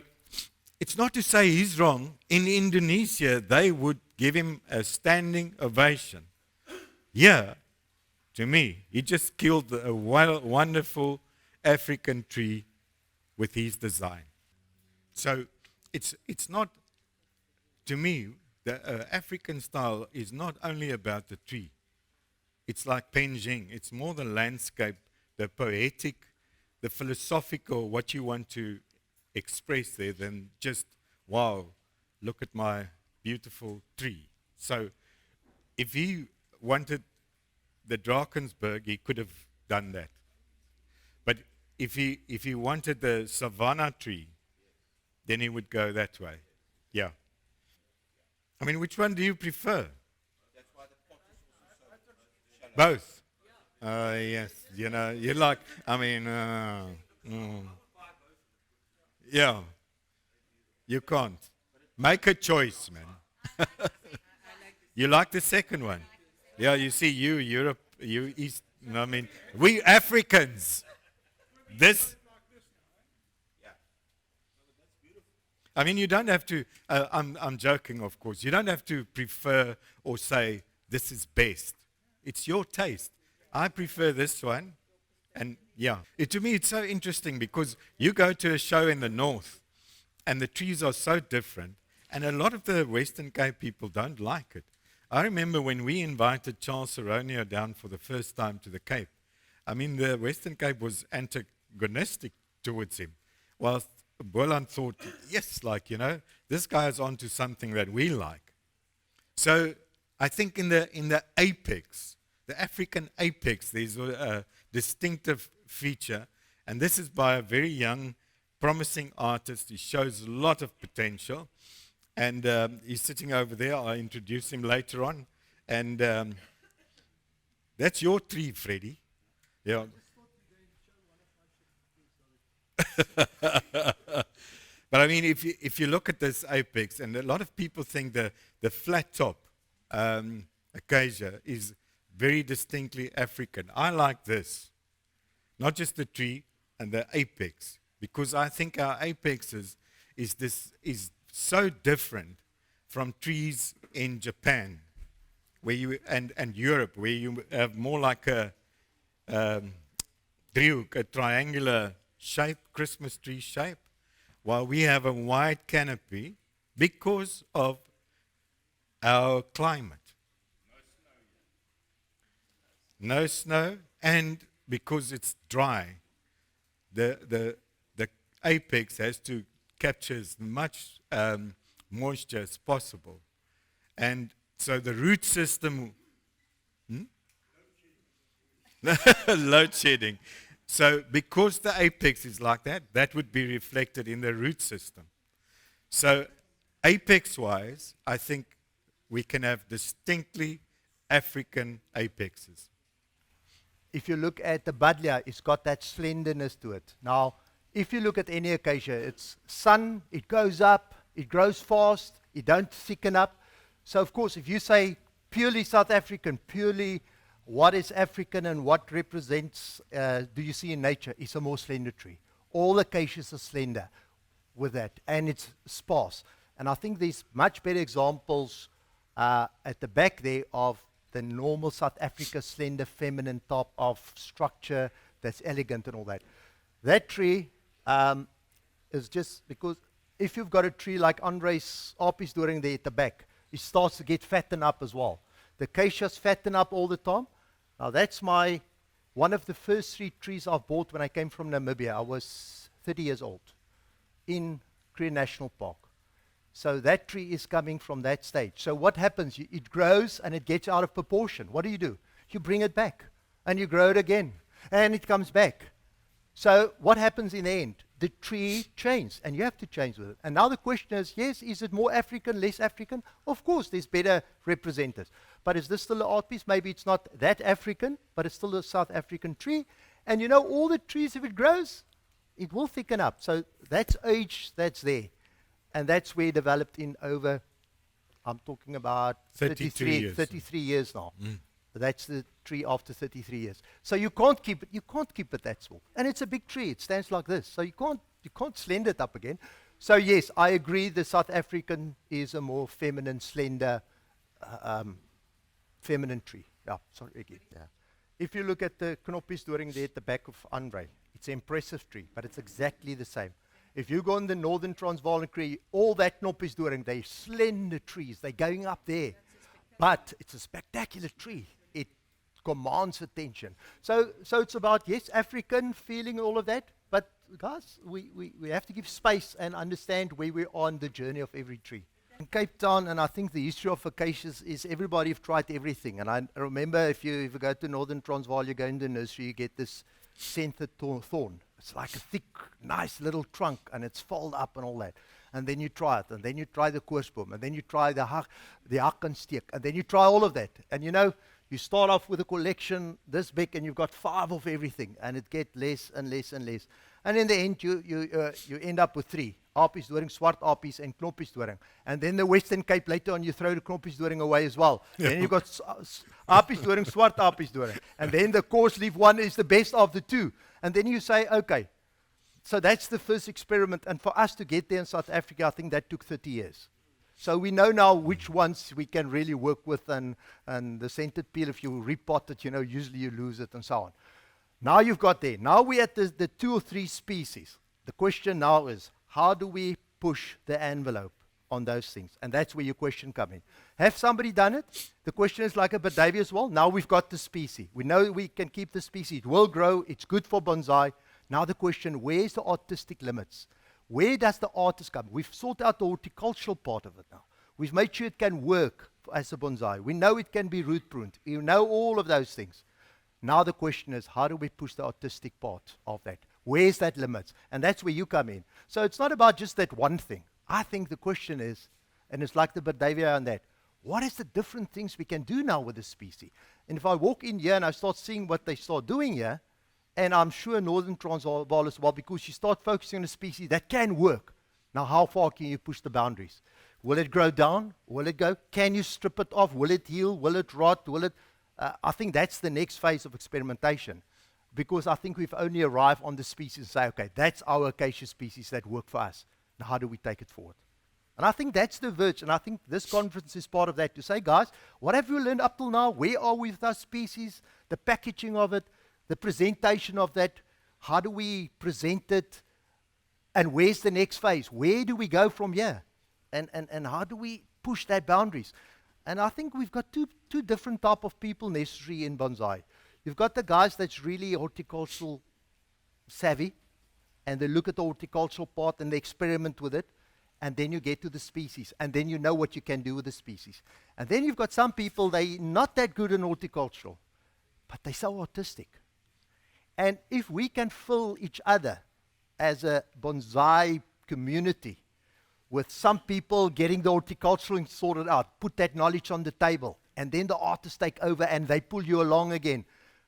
it's not to say he's wrong. In Indonesia, they would give him a standing ovation. Yeah, to me, he just killed a wonderful African tree with his design. So it's not, to me, the African style is not only about the tree. It's like Penjing. It's more the landscape, the poetic, the philosophical, what you want to express there than just, wow, look at my beautiful tree. So if he wanted the Drakensberg, he could have done that. But if he wanted the savanna tree, then he would go that way. Yeah. I mean, which one do you prefer? Both. Yes. You know, you like, I mean, yeah. You can't. Make a choice, man. You like the second one? Yeah, you see, Europe, you East, I mean, we Africans. This. I mean, you don't have to, I'm joking, of course. You don't have to prefer or say, this is best. It's your taste. I prefer this one. And yeah, to me, it's so interesting because you go to a show in the north and the trees are so different. And a lot of the Western Cape people don't like it. I remember when we invited Charles Saronio down for the first time to the Cape. I mean, the Western Cape was antagonistic towards him. Whilst Boland thought, yes, like, you know, this guy is onto something that we like. So I think in the apex, the African apex, there's a distinctive feature. And this is by a very young, promising artist. He shows a lot of potential. And he's sitting over there. I'll introduce him later on. And that's your tree, Freddie. Yeah. But I mean, if you look at this apex, and a lot of people think the flat top acacia is very distinctly African. I like this, not just the tree and the apex, because I think our apex is so different from trees in Japan, where you and Europe, where you have more like a driehoek, a triangular shape, Christmas tree shape, while we have a wide canopy because of our climate. No snow, and because it's dry, the apex has to capture as much moisture as possible. And so the root system, load shedding. So because the apex is like that, that would be reflected in the root system. So apex-wise, I think we can have distinctly African apexes. If you look at the buddleia, it's got that slenderness to it. Now, if you look at any acacia, it's sun, it goes up, it grows fast, it don't thicken up. So, of course, if you say purely South African, purely what is African and what represents, do you see in nature, is a more slender tree. All acacias are slender with that, and it's sparse. And I think there's much better examples at the back there of the normal South Africa slender feminine type of structure that's elegant and all that. That tree is just because if you've got a tree like Andre's Apis doing there at the back, it starts to get fattened up as well. The acacias fatten up all the time. Now that's one of the first 3 trees I've bought when I came from Namibia. I was 30 years old in Kruger National Park. So that tree is coming from that stage. So what happens? It grows and it gets out of proportion. What do? You bring it back and you grow it again and it comes back. So what happens in the end? The tree changes and you have to change with it. And now the question is, yes, is it more African, less African? Of course, there's better representatives. But is this still an art piece? Maybe it's not that African, but it's still a South African tree. And you know, all the trees, if it grows, it will thicken up. So that's age that's there. And that's where it developed in over, I'm talking about 33 years now. That's the tree after 33 years. So you can't keep it that small. And it's a big tree. It stands like this. So you can't slender it up again. So yes, I agree the South African is a more feminine, slender, feminine tree. Yeah, sorry again. Yeah. If you look at the knoppies during there at the back of Andre, it's an impressive tree, but it's exactly the same. If you go in the northern Transvaal and Kruger, all that knoppies doing, they're slender trees. They're going up there. But it's a spectacular tree. It commands attention. So it's about, yes, African feeling, all of that. But guys, we have to give space and understand where we are on the journey of every tree. In Cape Town, and I think the history of acacias is everybody have tried everything. And I remember if you go to northern Transvaal, you go in the nursery, you get this scented thorn. It's like a thick, nice little trunk, and it's folded up and all that. And then you try it, and then you try the koersboom, and then you try the hakkensteek, and then you try all of that. And you know, you start off with a collection this big, and you've got 5 of everything, and it gets less and less and less. And in the end, you end up with 3. Apis doring, swart apis, and knoppies doring. And then the Western Cape, later on, you throw the knoppies doring away as well. Then you've got apis doring, swart apis doring. And then the coarse leaf one is the best of the 2. And then you say, okay, so that's the first experiment. And for us to get there in South Africa, I think that took 30 years. So we know now which ones we can really work with. And the scented peel, if you repot it, you know, usually you lose it and so on. Now you've got there. Now we're at the 2 or 3 species. The question now is, how do we push the envelope on those things? And that's where your question comes in. Have somebody done it? The question is like a burtt-davyi as well. Now we've got the species. We know we can keep the species. It will grow. It's good for bonsai. Now the question, where's the artistic limits? Where does the artist come? We've sorted out the horticultural part of it now. We've made sure it can work as a bonsai. We know it can be root pruned. We know all of those things. Now the question is, how do we push the artistic part of that? Where's that limit? And that's where you come in. So it's not about just that one thing. I think the question is, and it's like the burtt-davyi and that, what is the different things we can do now with the species? And if I walk in here and I start seeing what they start doing here, and I'm sure Northern Transvaal as well, because you start focusing on a species that can work. Now, how far can you push the boundaries? Will it grow down? Will it go? Can you strip it off? Will it heal? Will it rot? Will it? I think that's the next phase of experimentation, because I think we've only arrived on the species and say, okay, that's our acacia species that work for us. Now, how do we take it forward? And I think that's the verge, and I think this conference is part of that, to say, guys, what have you learned up till now? Where are we with our species? The packaging of it, the presentation of that, how do we present it, and where's the next phase? Where do we go from here? And how do we push that boundaries? And I think we've got two different type of people necessary in bonsai. You've got the guys that's really horticultural savvy, and they look at the horticultural part and they experiment with it, and then you get to the species, and then you know what you can do with the species. And then you've got some people, they're not that good in horticultural, but they're so artistic. And if we can fill each other as a bonsai community with some people getting the horticultural sorted out, put that knowledge on the table, and then the artists take over and they pull you along again.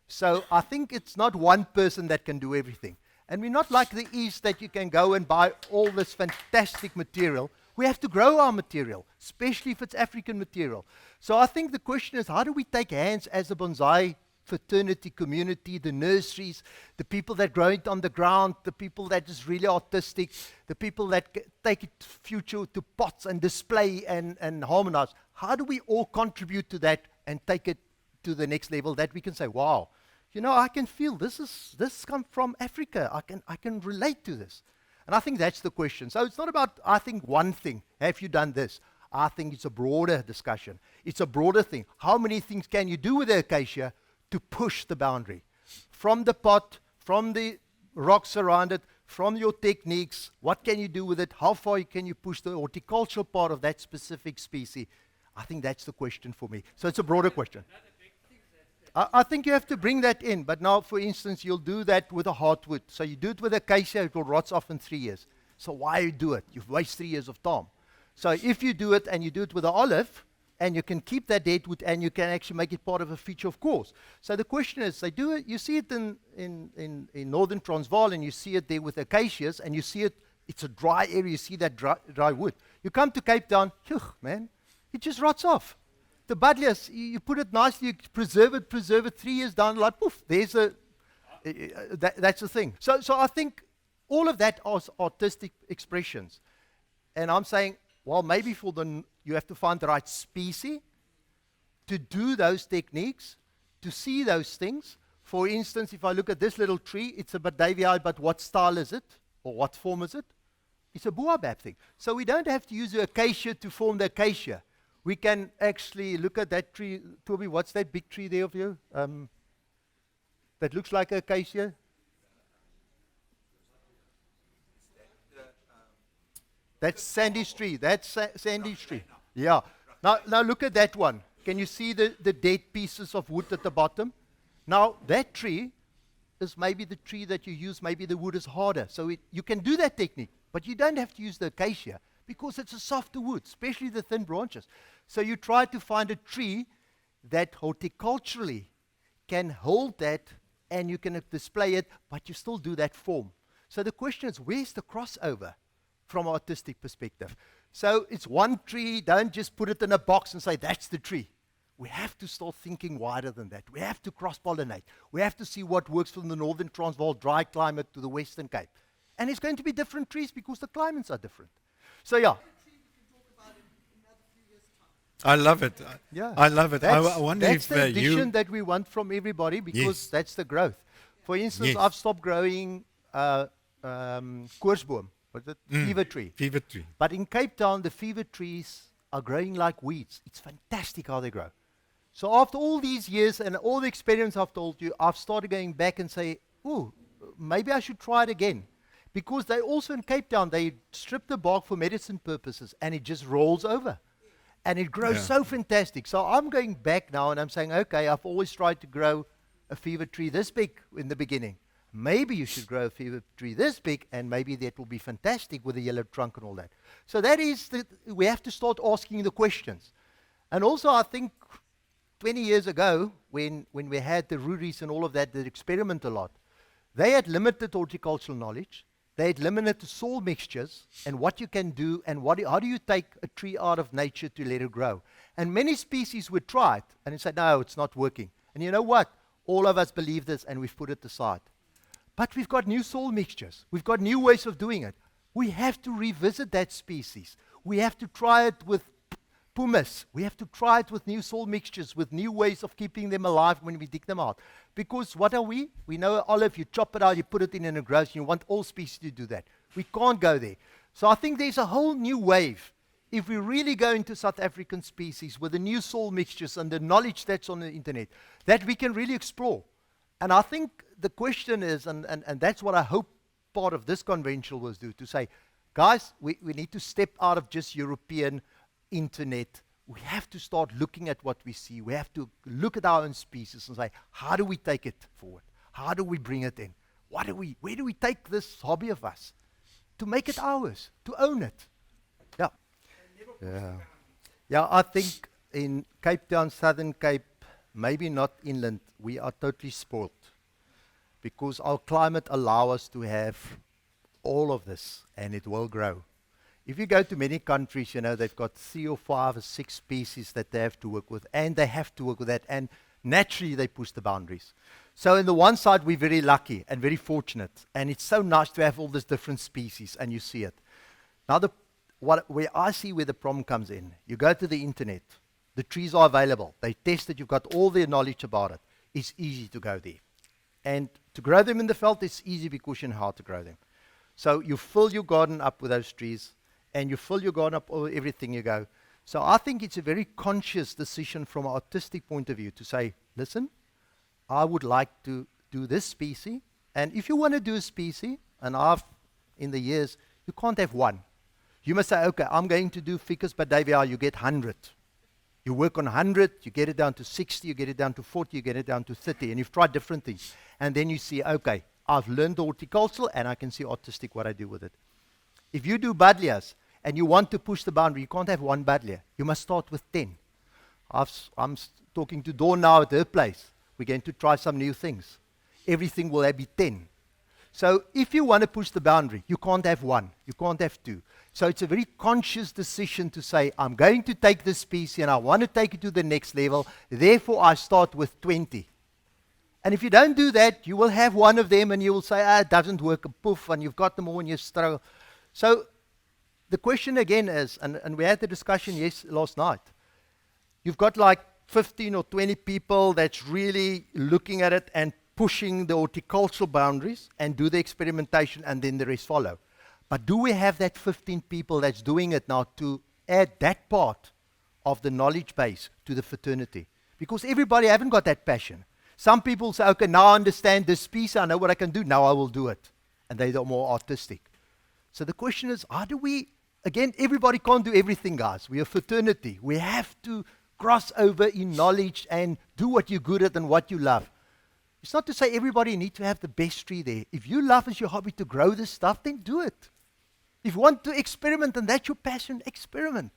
So I think it's not one person that can do everything. And we're not like the East that you can go and buy all this fantastic material. We have to grow our material, especially if it's African material. So I think the question is, how do we take hands as a bonsai fraternity community, the nurseries, the people that grow it on the ground, the people that is really artistic, the people that take it future to pots and display and harmonize. How do we all contribute to that and take it to the next level that we can say, wow, I can feel this come from Africa. I can relate to this. And I think that's the question. So it's not about, I think, one thing. Have you done this? I think it's a broader discussion. It's a broader thing. How many things can you do with the acacia to push the boundary? From the pot, from the rocks around it, from your techniques, what can you do with it? How far can you push the horticultural part of that specific species? I think that's the question for me. So it's a broader question. I think you have to bring that in. But now, for instance, you'll do that with a hardwood. So you do it with acacia, it will rot off in 3 years. So why do it? You've wasted 3 years of time. So if you do it and you do it with an olive, and you can keep that dead wood, and you can actually make it part of a feature of course. So the question is, they do it. You see it in northern Transvaal, and you see it there with acacias, and you see it. It's a dry area. You see that dry wood. You come to Cape Town, man, it just rots off. The buddleias, you put it nicely, you preserve it 3 years down, like poof, there's that's the thing. So I think all of that are artistic expressions, and I'm saying, well, maybe you have to find the right species to do those techniques, to see those things. For instance, if I look at this little tree, it's a burtt-davyi, but what style is it? Or what form is it? It's a baobab thing. So we don't have to use the acacia to form the acacia. We can actually look at that tree. Toby, what's that big tree there of you? That looks like an acacia? That's Sandy's tree. That's Sandy's tree. Yeah. Now look at that one. Can you see the dead pieces of wood at the bottom? Now, that tree is maybe the tree that you use. Maybe the wood is harder. So you can do that technique, but you don't have to use the acacia because it's a softer wood, especially the thin branches. So you try to find a tree that horticulturally can hold that, and you can display it, but you still do that form. So the question is, where's the crossover from an artistic perspective? So it's one tree. Don't just put it in a box and say, that's the tree. We have to start thinking wider than that. We have to cross-pollinate. We have to see what works from the northern Transvaal dry climate to the Western Cape. And it's going to be different trees because the climates are different. So, yeah. I love it. Yeah. I love it. I wonder that's if the addition you... that we want from everybody, because that's the growth. For instance, Yes. I've stopped growing koersboom, what's it? Fever tree. Fever tree. But in Cape Town, the fever trees are growing like weeds. It's fantastic how they grow. So after all these years and all the experience I've told you, I've started going back and say, oh, maybe I should try it again. Because they also in Cape Town, they strip the bark for medicine purposes, and it just rolls over. And it grows so fantastic. So I'm going back now and I'm saying, okay, I've always tried to grow a fever tree this big in the beginning. Maybe you should grow a fever tree this big, and maybe that will be fantastic with a yellow trunk and all that. So that is, we have to start asking the questions. And also I think 20 years ago, when we had the Ruris and all of that experiment a lot, they had limited horticultural knowledge. They had limited soil mixtures and what you can do, and how do you take a tree out of nature to let it grow. And many species were tried, and it said, no, it's not working. And you know what? All of us believe this, and we've put it aside. But we've got new soil mixtures. We've got new ways of doing it. We have to revisit that species. We have to try it with pumice. We have to try it with new soil mixtures, with new ways of keeping them alive when we dig them out. Because what are we? We know olive, you chop it out, you put it in and it grows. You want all species to do that. We can't go there. So I think there's a whole new wave. If we really go into South African species with the new soil mixtures and the knowledge that's on the internet, that we can really explore. And I think the question is, and that's what I hope part of this convention was do, to say, guys, we need to step out of just European internet. We have to start looking at what we see. We have to look at our own species and say, how do we take it forward? How do we bring it in? Where do we take this hobby of us to make it ours, to own it? Yeah, I think in Cape Town, Southern Cape, maybe not inland, we are totally spoiled because our climate allows us to have all of this, and it will grow. If you go to many countries, they've got 3 or 5 or 6 species that they have to work with, and they have to work with that, and naturally they push the boundaries. So on the one side, we're very lucky and very fortunate, and it's so nice to have all these different species, and you see it. Now, where I see where the problem comes in, you go to the internet, The trees are available. They tested. You've got all the knowledge about it. It's easy to go there. And to grow them in the veld, it's easy because you know how to grow them. So you fill your garden up with those trees, and you fill your garden up with everything you go. So I think it's a very conscious decision from an artistic point of view to say, listen, I would like to do this species. And if you want to do a species, and in the years, you can't have one. You must say, okay, I'm going to do Ficus burtt-davyi, you get 100. You work on 100, you get it down to 60, you get it down to 40, you get it down to 30, and you've tried different things. And then you see, okay, I've learned the horticultural, and I can see artistic what I do with it. If you do buddleias, and you want to push the boundary, you can't have one buddleia. You must start with 10. I'm talking to Dawn now at her place. We're going to try some new things. Everything will be 10. So if you want to push the boundary, you can't have one. You can't have two. So it's a very conscious decision to say, I'm going to take this species and I want to take it to the next level. Therefore, I start with 20. And if you don't do that, you will have one of them and you will say, it doesn't work, and poof, and you've got them all and you struggle. So the question again is, and we had the discussion last night, you've got like 15 or 20 people that's really looking at it and pushing the horticultural boundaries and do the experimentation, and then the rest follow. But do we have that 15 people that's doing it now to add that part of the knowledge base to the fraternity? Because everybody haven't got that passion. Some people say, okay, now I understand this piece, I know what I can do, now I will do it. And they are more artistic. So the question is, how do we, again, everybody can't do everything, guys. We're a fraternity. We have to cross over in knowledge and do what you're good at and what you love. It's not to say everybody needs to have the best tree there. If you love as your hobby to grow this stuff, then do it. If you want to experiment and that's your passion, experiment.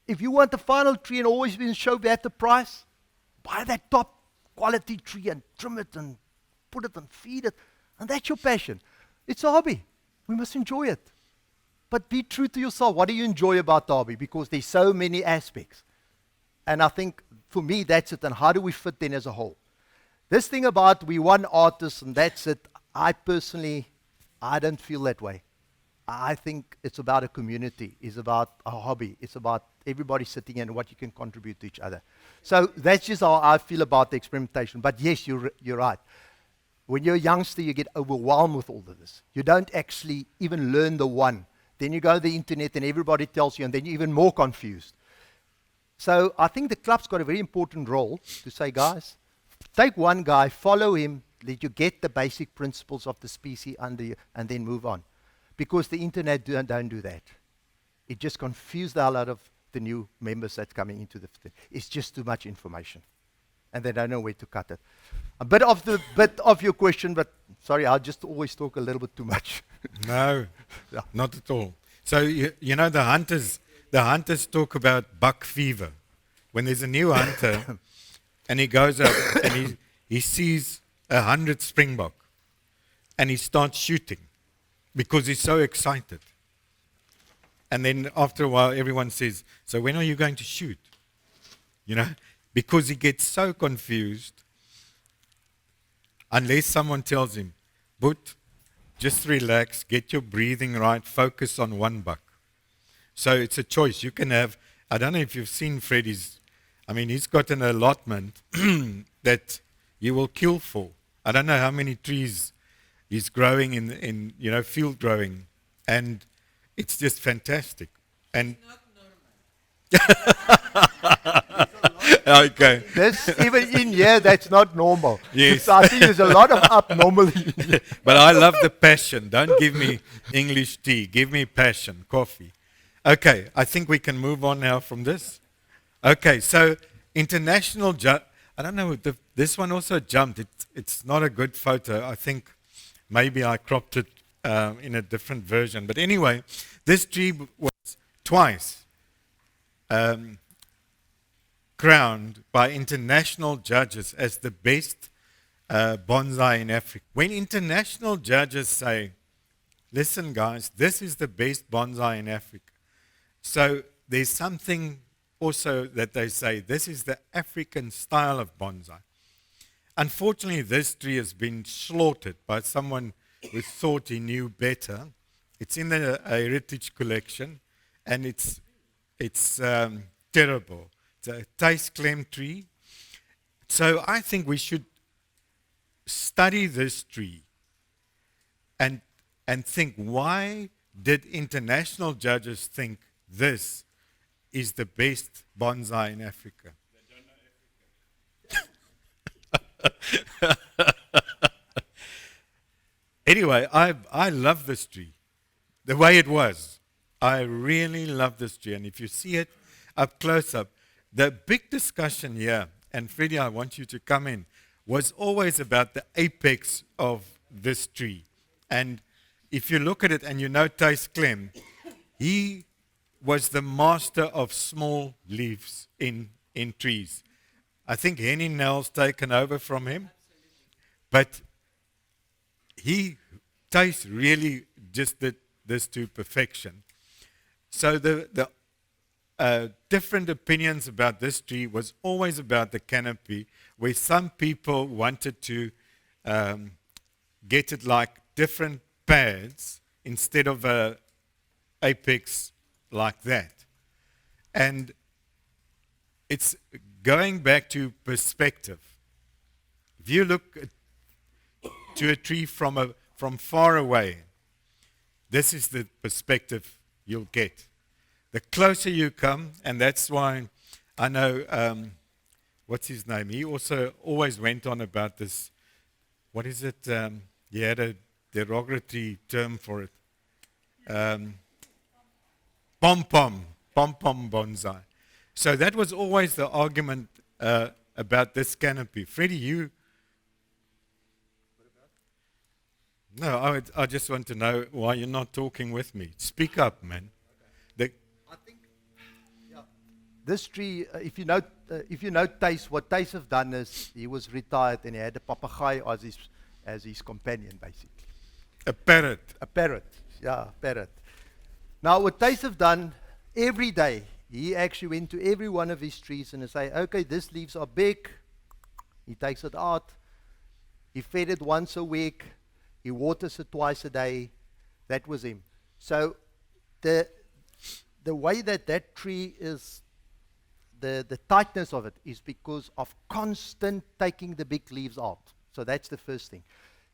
If you want the final tree and always be shown at the price, buy that top quality tree and trim it and put it and feed it. And that's your passion. It's a hobby. We must enjoy it. But be true to yourself. What do you enjoy about the hobby? Because there's so many aspects. And I think, for me, that's it. And how do we fit in as a whole? This thing about we one artist and that's it, I don't feel that way. I think it's about a community. It's about a hobby. It's about everybody sitting in and what you can contribute to each other. So that's just how I feel about the experimentation. But yes, you're right. When you're a youngster, you get overwhelmed with all of this. You don't actually even learn the one. Then you go to the internet and everybody tells you, and then you're even more confused. So I think the club's got a very important role to say, guys, take one guy, follow him, let you get the basic principles of the species under you, and then move on. Because the internet don't do that. It just confuses the hell out of the new members that's coming into the thing. It's just too much information. And they don't know where to cut it. A bit of your question, but sorry, I'll just always talk a little bit too much. No, Yeah. not at all. So, you know, the hunters talk about buck fever. When there's a new hunter and he goes up and he sees 100 springbok and he starts shooting because he's so excited. And then after a while, everyone says, so when are you going to shoot? You know, because he gets so confused unless someone tells him, but just relax, get your breathing right, focus on one buck. So it's a choice. You can have, I don't know if you've seen Freddie's, I mean, he's got an allotment that you will kill for. I don't know how many trees he's growing in you know, field growing. And it's just fantastic. And okay. This, even in here, that's not normal. Yes. So I think there's a lot of abnormality. But I love the passion. Don't give me English tea. Give me passion, coffee. Okay, I think we can move on now from this. Okay, so international, I don't know, this one also jumped. It's not a good photo. I think maybe I cropped it in a different version. But anyway, this tree was twice crowned by international judges as the best bonsai in Africa. When international judges say, listen guys, this is the best bonsai in Africa. So there's something also that they say, this is the African style of bonsai. Unfortunately, this tree has been slaughtered by someone who thought he knew better. It's in the heritage collection, and it's terrible. Thijs Clem tree. So I think we should study this tree and think, why did international judges think this is the best bonsai in Africa? Anyway, I love this tree, the way it was. I really love this tree. And if you see it up close up, the big discussion here, and Freddie, I want you to come in, was always about the apex of this tree. And if you look at it and you know Thijs Clem, he was the master of small leaves in trees. I think Henny Nell's taken over from him. But Thijs really just did this to perfection. So the different opinions about this tree was always about the canopy, where some people wanted to get it like different pads instead of a apex like that. And it's going back to perspective. If you look to a tree from far away, this is the perspective you'll get. The closer you come, and that's why I know, what's his name? He also always went on about this. What is it? He had a derogatory term for it. Pom-pom bonsai. So that was always the argument about this canopy. Freddie, you... No, I just want to know why you're not talking with me. Speak up, man. I think this tree, if you know Thijs, what Thijs have done is he was retired and he had a papegaai as his companion, basically. A parrot. A parrot, yeah, parrot. Now, what Thijs have done every day, he actually went to every one of his trees and he say, okay, these leaves are big. He takes it out. He fed it once a week. He waters it twice a day. That was him. So the way that tree is, the tightness of it is because of constant taking the big leaves out. So that's the first thing.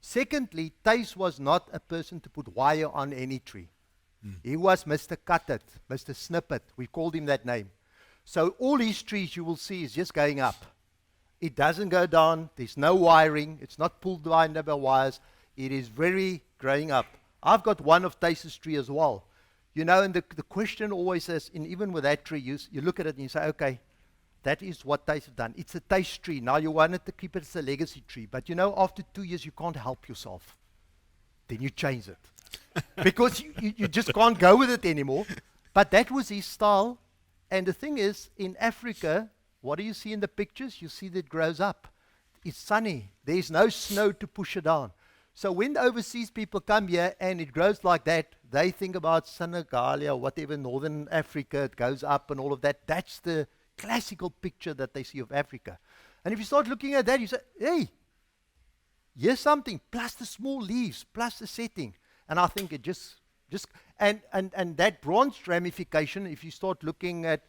Secondly, Thijs was not a person to put wire on any tree. He was Mr. Cut It, Mr. Snip It. We called him that name. So all his trees you will see is just going up. It doesn't go down. There's no wiring. It's not pulled by wires. It is very growing up. I've got one of Thijs's tree as well. You know, and the question always is, and even with that tree, you look at it and you say, okay, that is what Thijs have done. It's a Thijs tree. Now you wanted to keep it as a legacy tree. But you know, after 2 years, you can't help yourself. Then you change it. Because you just can't go with it anymore. But that was his style. And the thing is, in Africa, what do you see in the pictures? You see that it grows up. It's sunny. There's no snow to push it down. So when the overseas people come here and it grows like that, they think about Senegal or whatever, Northern Africa, it goes up and all of that. That's the classical picture that they see of Africa. And if you start looking at that, you say, hey, here's something, plus the small leaves, plus the setting. And I think it just and that branched ramification, if you start looking at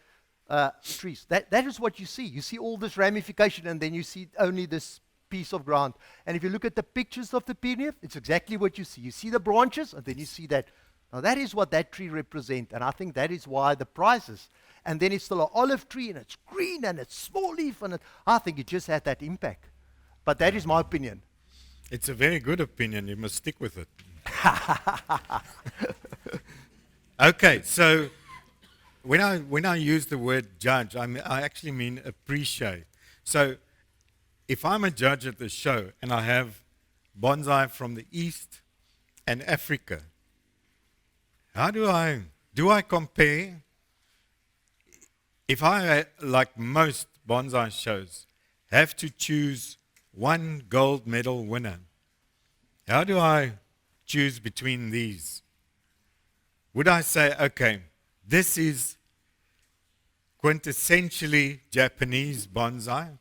trees, that is what you see. You see all this ramification and then you see only this piece of ground. And if you look at the pictures of the PDF, it's exactly what you see. You see the branches and then you see that. Now that is what that tree represents. And I think that is why the prizes. And then it's still an olive tree and it's green and it's small leaf. And I think it just had that impact. But that is my opinion. It's a very good opinion. You must stick with it. Okay, so when I use the word judge, I actually mean appreciate. So if I'm a judge at the show and I have bonsai from the East and Africa, how do I compare? If I, like most bonsai shows, have to choose one gold medal winner, how do I choose between these? Would I say, okay, this is quintessentially Japanese bonsai?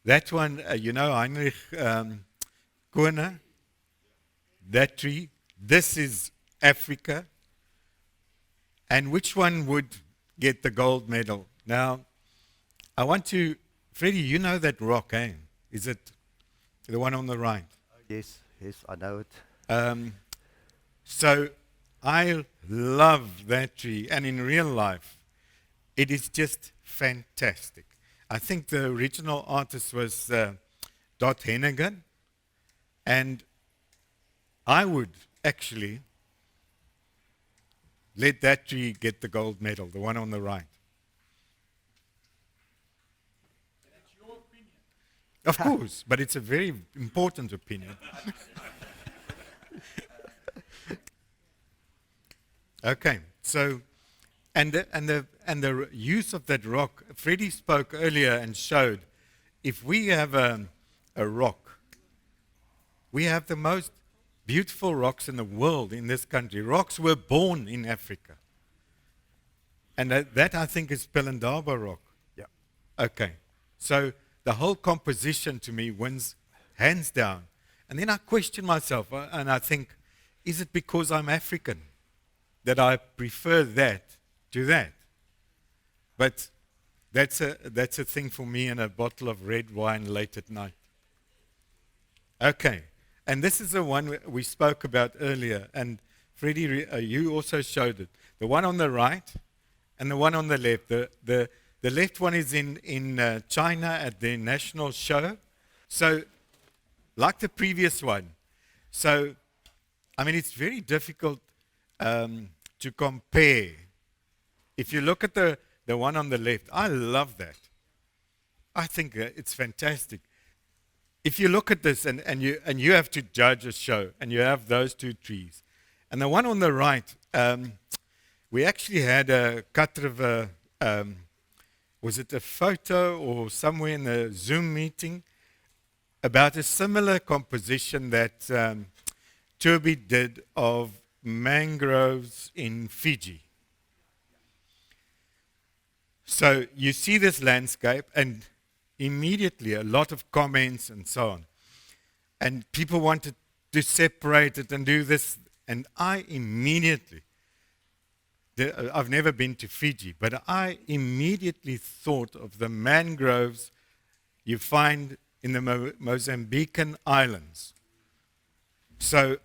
That one, Heinrich Koene, that tree, this is Africa. And which one would get the gold medal? Now, I want to, Freddie, you know that rock, eh? Is it the one on the right? Yes, I know it. So I love that tree, and in real life, it is just fantastic. I think the original artist was Dot Hennigan, and I would actually let that tree get the gold medal, the one on the right. That's your opinion. Of course, but it's a very important opinion. Okay, so and the use of that rock. Freddie spoke earlier and showed if we have a rock, we have the most beautiful rocks in the world in this country. Rocks were born in Africa, and that I think is Pelindaba rock. Yeah. Okay, so the whole composition to me wins hands down. And then I question myself, and I think, is it because I'm African that I prefer that to that? But that's a thing for me and a bottle of red wine late at night. Okay, and this is the one we spoke about earlier, and Freddie, you also showed it. The one on the right and the one on the left. The left one is in China at the national show. So, like the previous one. So, I mean, it's very difficult to compare. If you look at the one on the left, I love that. I think it's fantastic. If you look at this and you have to judge a show, and you have those two trees, and the one on the right, we actually had a cut of a, was it a photo or somewhere in the Zoom meeting about a similar composition that Turby did of mangroves in Fiji. So you see this landscape, and immediately a lot of comments and so on. And people wanted to separate it and do this. And I immediately, I've never been to Fiji, but I immediately thought of the mangroves you find in the Mozambican islands. So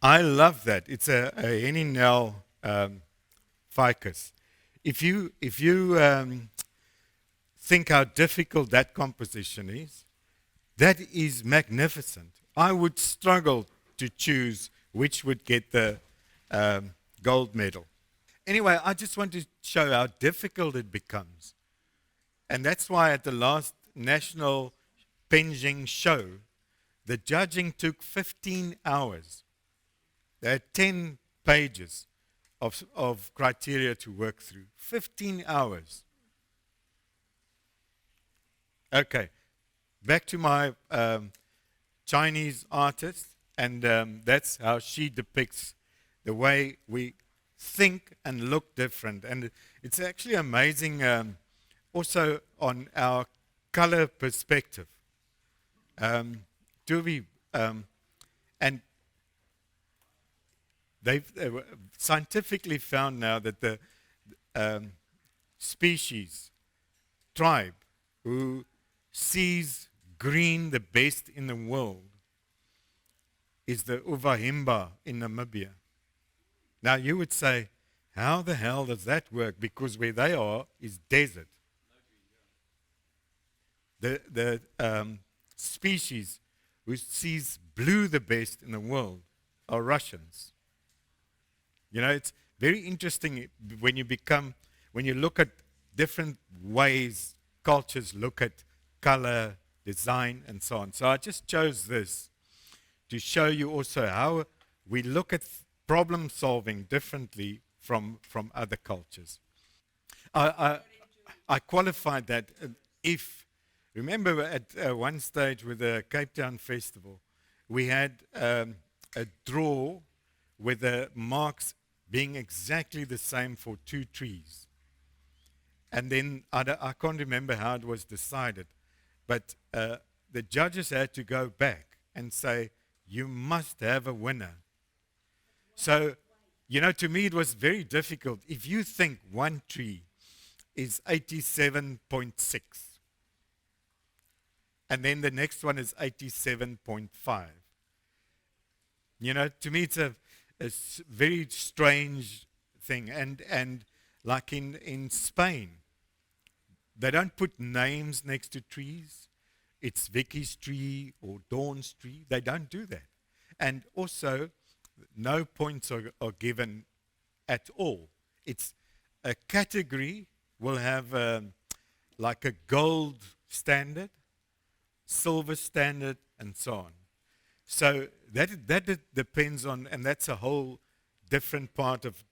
I love that. It's a Henninel Ficus. If you think how difficult that composition is, that is magnificent. I would struggle to choose which would get the gold medal. Anyway, I just want to show how difficult it becomes. And that's why at the last National Penjing show, the judging took 15 hours. There are 10 pages of criteria to work through. 15 hours. Okay, back to my Chinese artist, and that's how she depicts the way we think and look different. And it's actually amazing also on our color perspective. And they've scientifically found now that the species, tribe, who sees green the best in the world is the Uvahimba in Namibia. Now you would say, how the hell does that work? Because where they are is desert. The species who sees blue the best in the world are Russians. You know, it's very interesting when you look at different ways cultures look at color, design, and so on. So I just chose this to show you also how we look at problem solving differently from other cultures. I qualified that if, remember at one stage with the Cape Town Festival, we had a draw with the marks being exactly the same for two trees. And then I can't remember how it was decided, but the judges had to go back and say, you must have a winner. So, you know, to me it was very difficult. If you think one tree is 87.6. And then the next one is 87.5. You know, to me it's a very strange thing. And like in Spain, they don't put names next to trees. It's Vicky's tree or Dawn's tree. They don't do that. And also, no points are given at all. It's a category will have like a gold standard, silver standard, and so on. So that depends on, and that's a whole different part of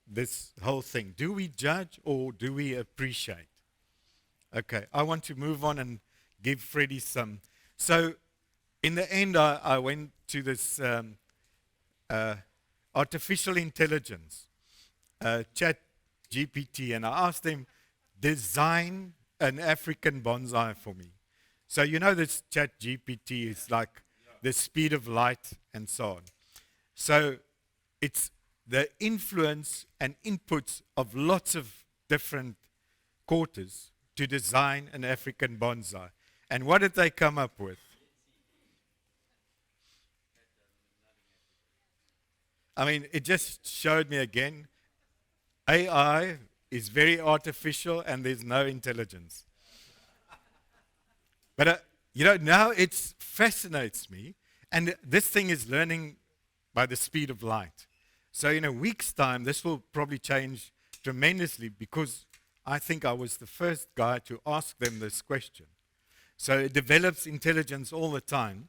this whole thing. Do we judge or do we appreciate? Okay, I want to move on and give Freddie some. So in the end, I went to this artificial intelligence, chat GPT, and I asked them, design an African bonsai for me. So you know this chat GPT is like the speed of light and so on. So it's the influence and inputs of lots of different quarters to design an African bonsai. And what did they come up with? I mean, it just showed me again, AI is very artificial and there's no intelligence. But, you know, now it fascinates me, and this thing is learning by the speed of light. So in a week's time, this will probably change tremendously, because I think I was the first guy to ask them this question. So it develops intelligence all the time.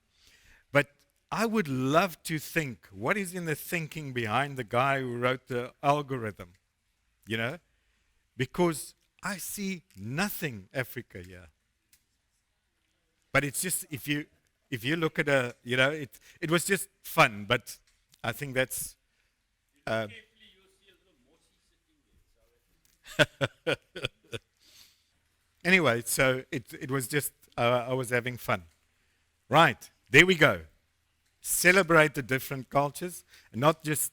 But I would love to think, what is in the thinking behind the guy who wrote the algorithm? You know? Because I see nothing Africa here. But it's just, if you look at you know, it was just fun, but I think that's... Carefully, you'll see a little mossy sitting there. So Anyway, so it was just, I was having fun. Right, there we go. Celebrate the different cultures, and not just,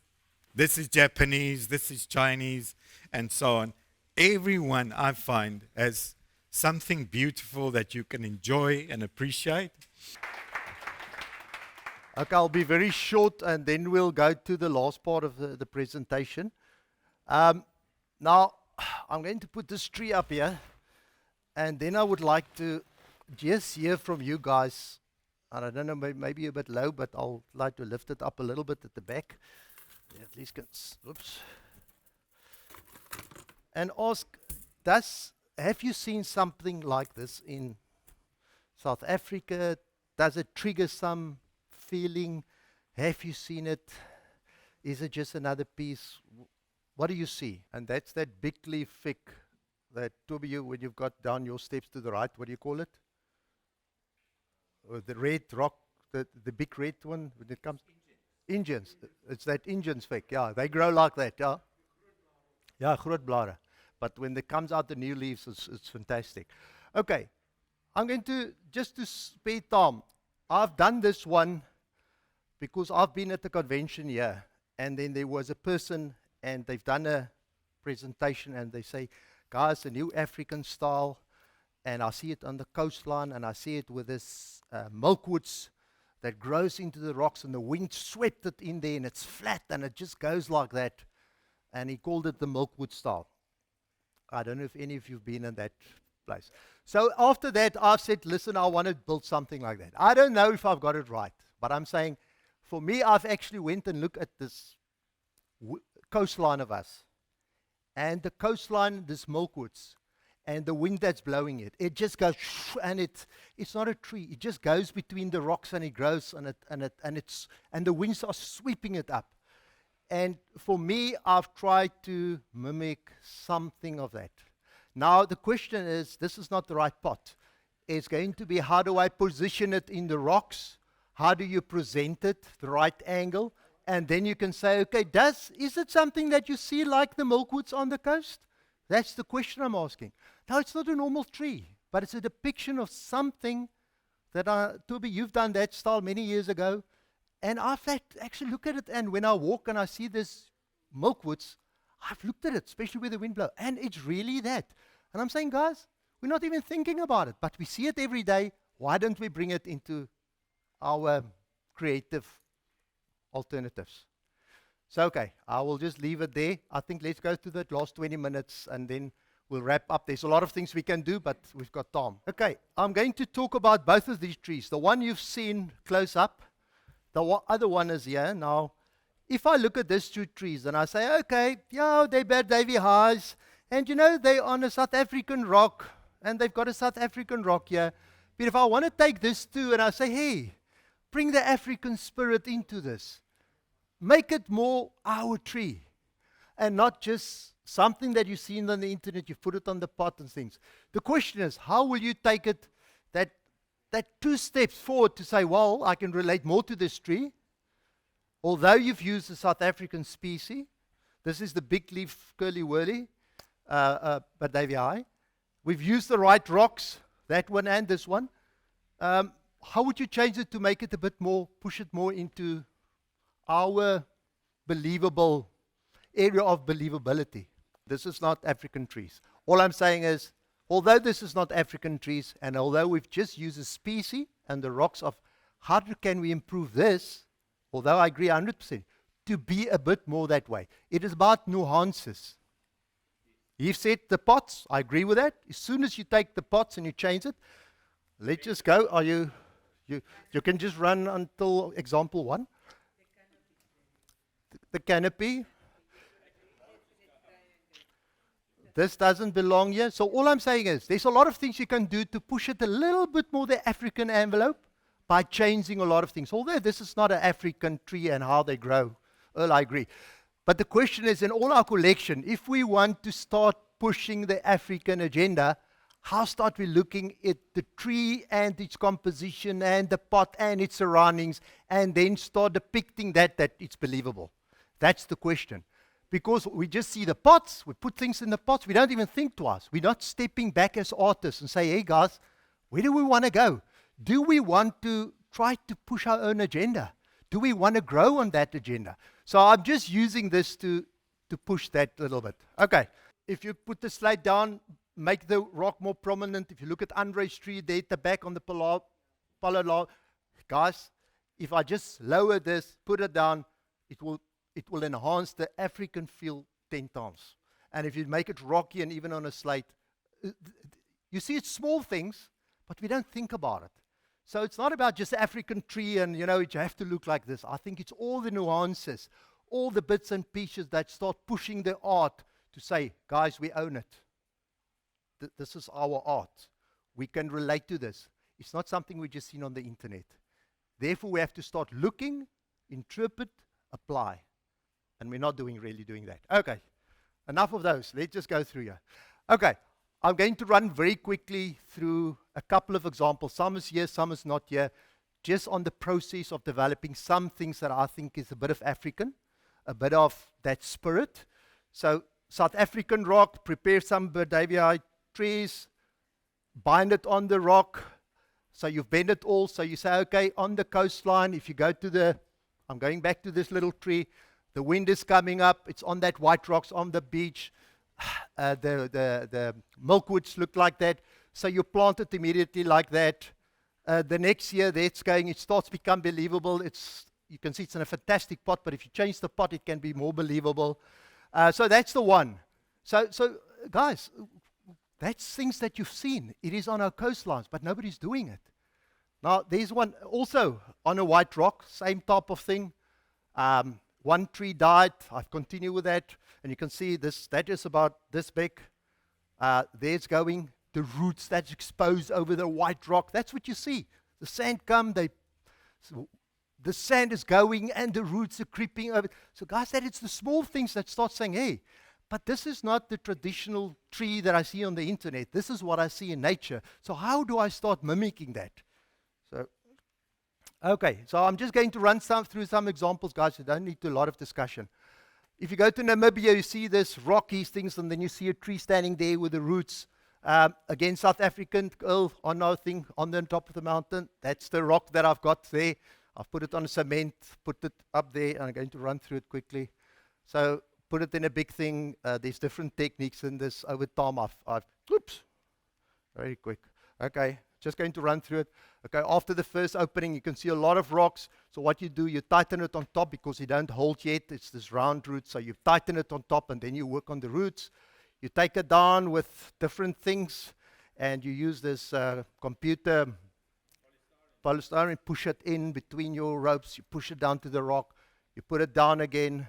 this is Japanese, this is Chinese, and so on. Everyone, I find, has something beautiful that you can enjoy and appreciate. Okay, I'll be very short, and then we'll go to the last part of the presentation. Now, I'm going to put this tree up here, and then I would like to just hear from you guys. And I don't know, maybe a bit low, but I'll like to lift it up a little bit at the back. Yeah, at least can, oops. And ask, have you seen something like this in South Africa? Does it trigger some feeling? Have you seen it? Is it just another piece? What do you see? And that's that big leaf fig that, Toby, when you've got down your steps to the right, what do you call it? The red rock, the big red one, when it comes... Indians. It's that Indians fig, yeah. They grow like that, yeah. Yeah, grootblare. But when it comes out the new leaves, it's fantastic. Okay, I'm going to, just to spare time, I've done this one because I've been at the convention here, and then there was a person, and they've done a presentation, and they say, guys, a new African style, and I see it on the coastline, and I see it with this milkwoods that grows into the rocks, and the wind swept it in there, and it's flat, and it just goes like that. And he called it the milkwood style. I don't know if any of you have been in that place. So after that, I've said, listen, I want to build something like that. I don't know if I've got it right, but I'm saying, for me, I've actually went and looked at this coastline of us. And the coastline, this milkwoods, and the wind that's blowing it, it just goes, and it's not a tree. It just goes between the rocks, and it grows, and the winds are sweeping it up. And for me, I've tried to mimic something of that. Now, the question is, this is not the right pot. It's going to be, how do I position it in the rocks? How do you present it, the right angle? And then you can say, okay, is it something that you see like the milkwoods on the coast? That's the question I'm asking. Now, it's not a normal tree, but it's a depiction of something that, Toby, you've done that style many years ago. And I've actually looked at it, and when I walk and I see this milkwoods, I've looked at it, especially where the wind blows, and it's really that. And I'm saying, guys, we're not even thinking about it, but we see it every day. Why don't we bring it into our creative alternatives? So, okay, I will just leave it there. I think let's go to the last 20 minutes and then we'll wrap up. There's a lot of things we can do, but we've got time. Okay, I'm going to talk about both of these trees. The one you've seen close up, the other one is here. Now, if I look at these two trees and I say, okay, yeah, they're burtt-davyi highs, and you know, they're on a South African rock, and they've got a South African rock here. But if I want to take this two and I say, hey, bring the African spirit into this, make it more our tree, and not just something that you've seen on the internet, you put it on the pot and things. The question is, how will you take it that 2 steps forward to say, well, I can relate more to this tree, although you've used a South African species. This is the big leaf curly-whirly, burtt-davyi. We've used the right rocks, that one and this one. How would you change it to make it a bit more, push it more into our believable area of believability? This is not African trees. All I'm saying is, although this is not African trees, and although we've just used a species and the rocks of how can we improve this, although I agree 100%, to be a bit more that way. It is about nuances. You've said the pots, I agree with that. As soon as you take the pots and you change it, let's just go. Are you can just run until example 1. The canopy. This doesn't belong here. So all I'm saying is, there's a lot of things you can do to push it a little bit more the African envelope by changing a lot of things. Although this is not an African tree and how they grow. Earl, I agree. But the question is, in all our collection, if we want to start pushing the African agenda, how start we looking at the tree and its composition and the pot and its surroundings, and then start depicting that it's believable? That's the question. Because we just see the pots, we put things in the pots, we don't even think twice. We're not stepping back as artists and say, hey guys, where do we want to go? Do we want to try to push our own agenda? Do we want to grow on that agenda? So I'm just using this to push that a little bit. Okay, if you put the slide down, make the rock more prominent. If you look at Andre's tree there at the back on the polar, guys, if I just lower this, put it down, it will enhance the African feel 10 times. And if you make it rocky and even on a slate, you see it's small things, but we don't think about it. So it's not about just the African tree and, you have to look like this. I think it's all the nuances, all the bits and pieces that start pushing the art to say, guys, we own it. This is our art. We can relate to this. It's not something we just seen on the internet. Therefore, we have to start looking, interpret, apply. And we're not really doing that. Okay, enough of those. Let's just go through here. Okay, I'm going to run very quickly through a couple of examples. Some is here, some is not here. Just on the process of developing some things that I think is a bit of African, a bit of that spirit. So, South African rock, prepare some burtt-davyi trees, bind it on the rock. So you've bent it all. So you say, okay, on the coastline, if you go to I'm going back to this little tree. The wind is coming up. It's on that white rocks on the beach. The milkwoods look like that. So you plant it immediately like that. The next year, it starts to become believable. You can see it's in a fantastic pot, but if you change the pot, it can be more believable. So that's the one. So guys, that's things that you've seen. It is on our coastlines, but nobody's doing it. Now, there's one also on a white rock, same type of thing. One tree died. I've continued with that. And you can see that is about this big. There's going. The roots that's exposed over the white rock. That's what you see. The sand the sand is going and the roots are creeping over. So guys, it's the small things that start saying, hey, but this is not the traditional tree that I see on the internet. This is what I see in nature. So how do I start mimicking that? Okay, so I'm just going to run through some examples, guys. You don't need a lot of discussion. If you go to Namibia, you see this rocky things, and then you see a tree standing there with the roots. Again, South African, on our thing, on the top of the mountain. That's the rock that I've got there. I've put it on cement, put it up there, and I'm going to run through it quickly. So put it in a big thing. There's different techniques in this. Over time, oops, very quick. Okay, just going to run through it. Okay, after the first opening, you can see a lot of rocks. So what you do, you tighten it on top because you don't hold yet. It's this round root, so you tighten it on top, and then you work on the roots. You take it down with different things, and you use this computer polystyrene, push it in between your ropes. You push it down to the rock. You put it down again.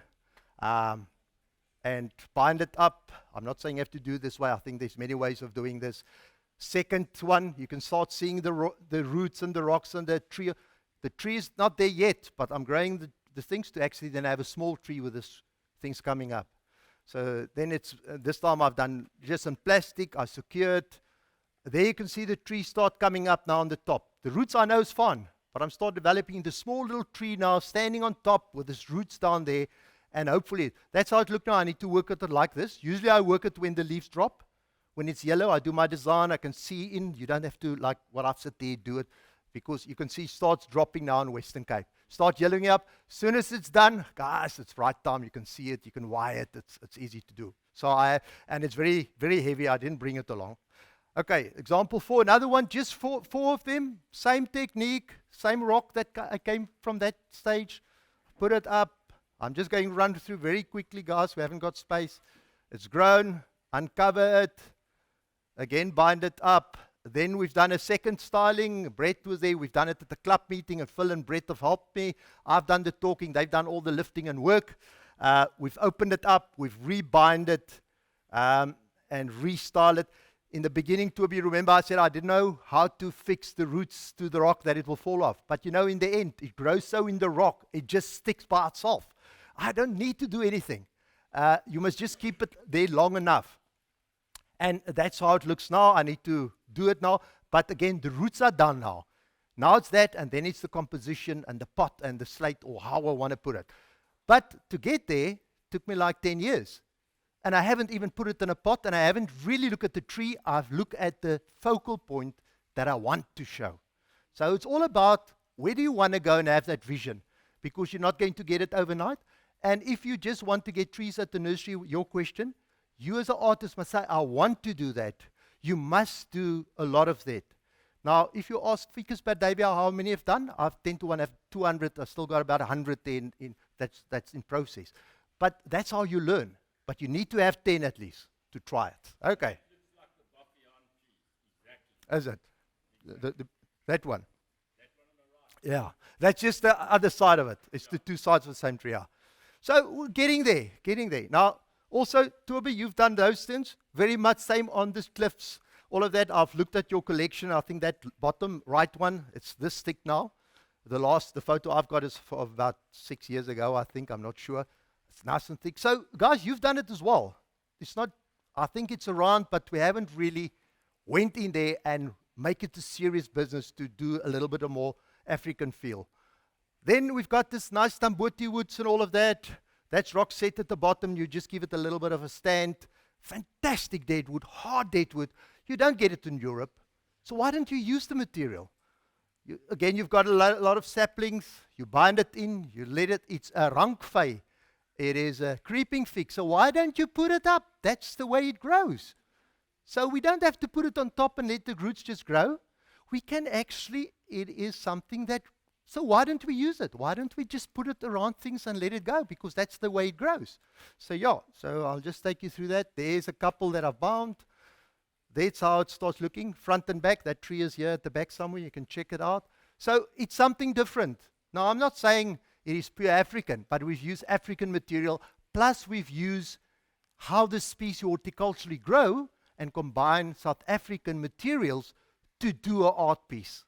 And bind it up. I'm not saying you have to do it this way. I think there's many ways of doing this. Second one, you can start seeing the roots and the rocks and the tree. The tree is not there yet, but I'm growing the things to actually then have a small tree with this things coming up. So then it's, this time I've done just some plastic. I secured. There you can see the tree start coming up now on the top. The roots I know is fine, but I'm start developing the small little tree now standing on top with its roots down there. And hopefully, that's how it looks now. I need to work at it like this. Usually I work it when the leaves drop. When it's yellow, I do my design. I can see in. You don't have to, like what I've said there, do it. Because you can see it starts dropping now in Western Cape. Start yellowing up. As soon as it's done, guys, it's right time. You can see it. You can wire it. It's easy to do. And it's very, very heavy. I didn't bring it along. Okay, example 4. Another one, just four of them. Same technique, same rock that came from that stage. Put it up. I'm just going to run through very quickly, guys. We haven't got space. It's grown. Uncover it. Again, bind it up. Then we've done a second styling. Brett was there. We've done it at the club meeting, and Phil and Brett have helped me. I've done the talking. They've done all the lifting and work. We've opened it up. We've rebind it and restyle it. In the beginning, Toby, remember I said I didn't know how to fix the roots to the rock that it will fall off. But you know, in the end, it grows so in the rock, it just sticks by itself. I don't need to do anything. You must just keep it there long enough. And that's how it looks now. I need to do it now. But again, the roots are done now. Now it's that, and then it's the composition and the pot and the slate, or how I want to put it. But to get there took me like 10 years. And I haven't even put it in a pot, and I haven't really looked at the tree. I've looked at the focal point that I want to show. So it's all about where do you want to go and have that vision, because you're not going to get it overnight. And if you just want to get trees at the nursery, your question, you as an artist must say, I want to do that. You must do a lot of that. Now, if you ask Ficus burtt-davyi how many have done, I've 10 to 1 have 200. I've still got about 100 there that's in process. But that's how you learn. But you need to have 10 at least to try it. Okay. Looks like the Buffy on cheese. Exactly. Is it? That one? That one on the right. Yeah. That's just the other side of it. It's the two sides of the same tree. Yeah. So we're getting there. Now, also, Toby, you've done those things. Very much same on the cliffs. All of that, I've looked at your collection. I think that bottom right one, it's this thick now. The photo I've got is for about 6 years ago, I think. I'm not sure. It's nice and thick. So, guys, you've done it as well. It's not, I think it's around, but we haven't really went in there and make it a serious business to do a little bit of more African feel. Then we've got this nice tambuti woods and all of that. That's rock set at the bottom. You just give it a little bit of a stand. Fantastic deadwood, hard deadwood. You don't get it in Europe. So why don't you use the material? Again, you've got a lot of saplings. You bind it in. You let it. It's a rankvee. It is a creeping fig. So why don't you put it up? That's the way it grows. So we don't have to put it on top and let the roots just grow. We can actually, it is something that, so why don't we use it? Why don't we just put it around things and let it go? Because that's the way it grows. So yeah, so I'll just take you through that. There's a couple that I've bound. That's how it starts looking, front and back. That tree is here at the back somewhere. You can check it out. So it's something different. Now, I'm not saying it is pure African, but we've used African material, plus we've used how the species horticulturally grow and combine South African materials to do an art piece.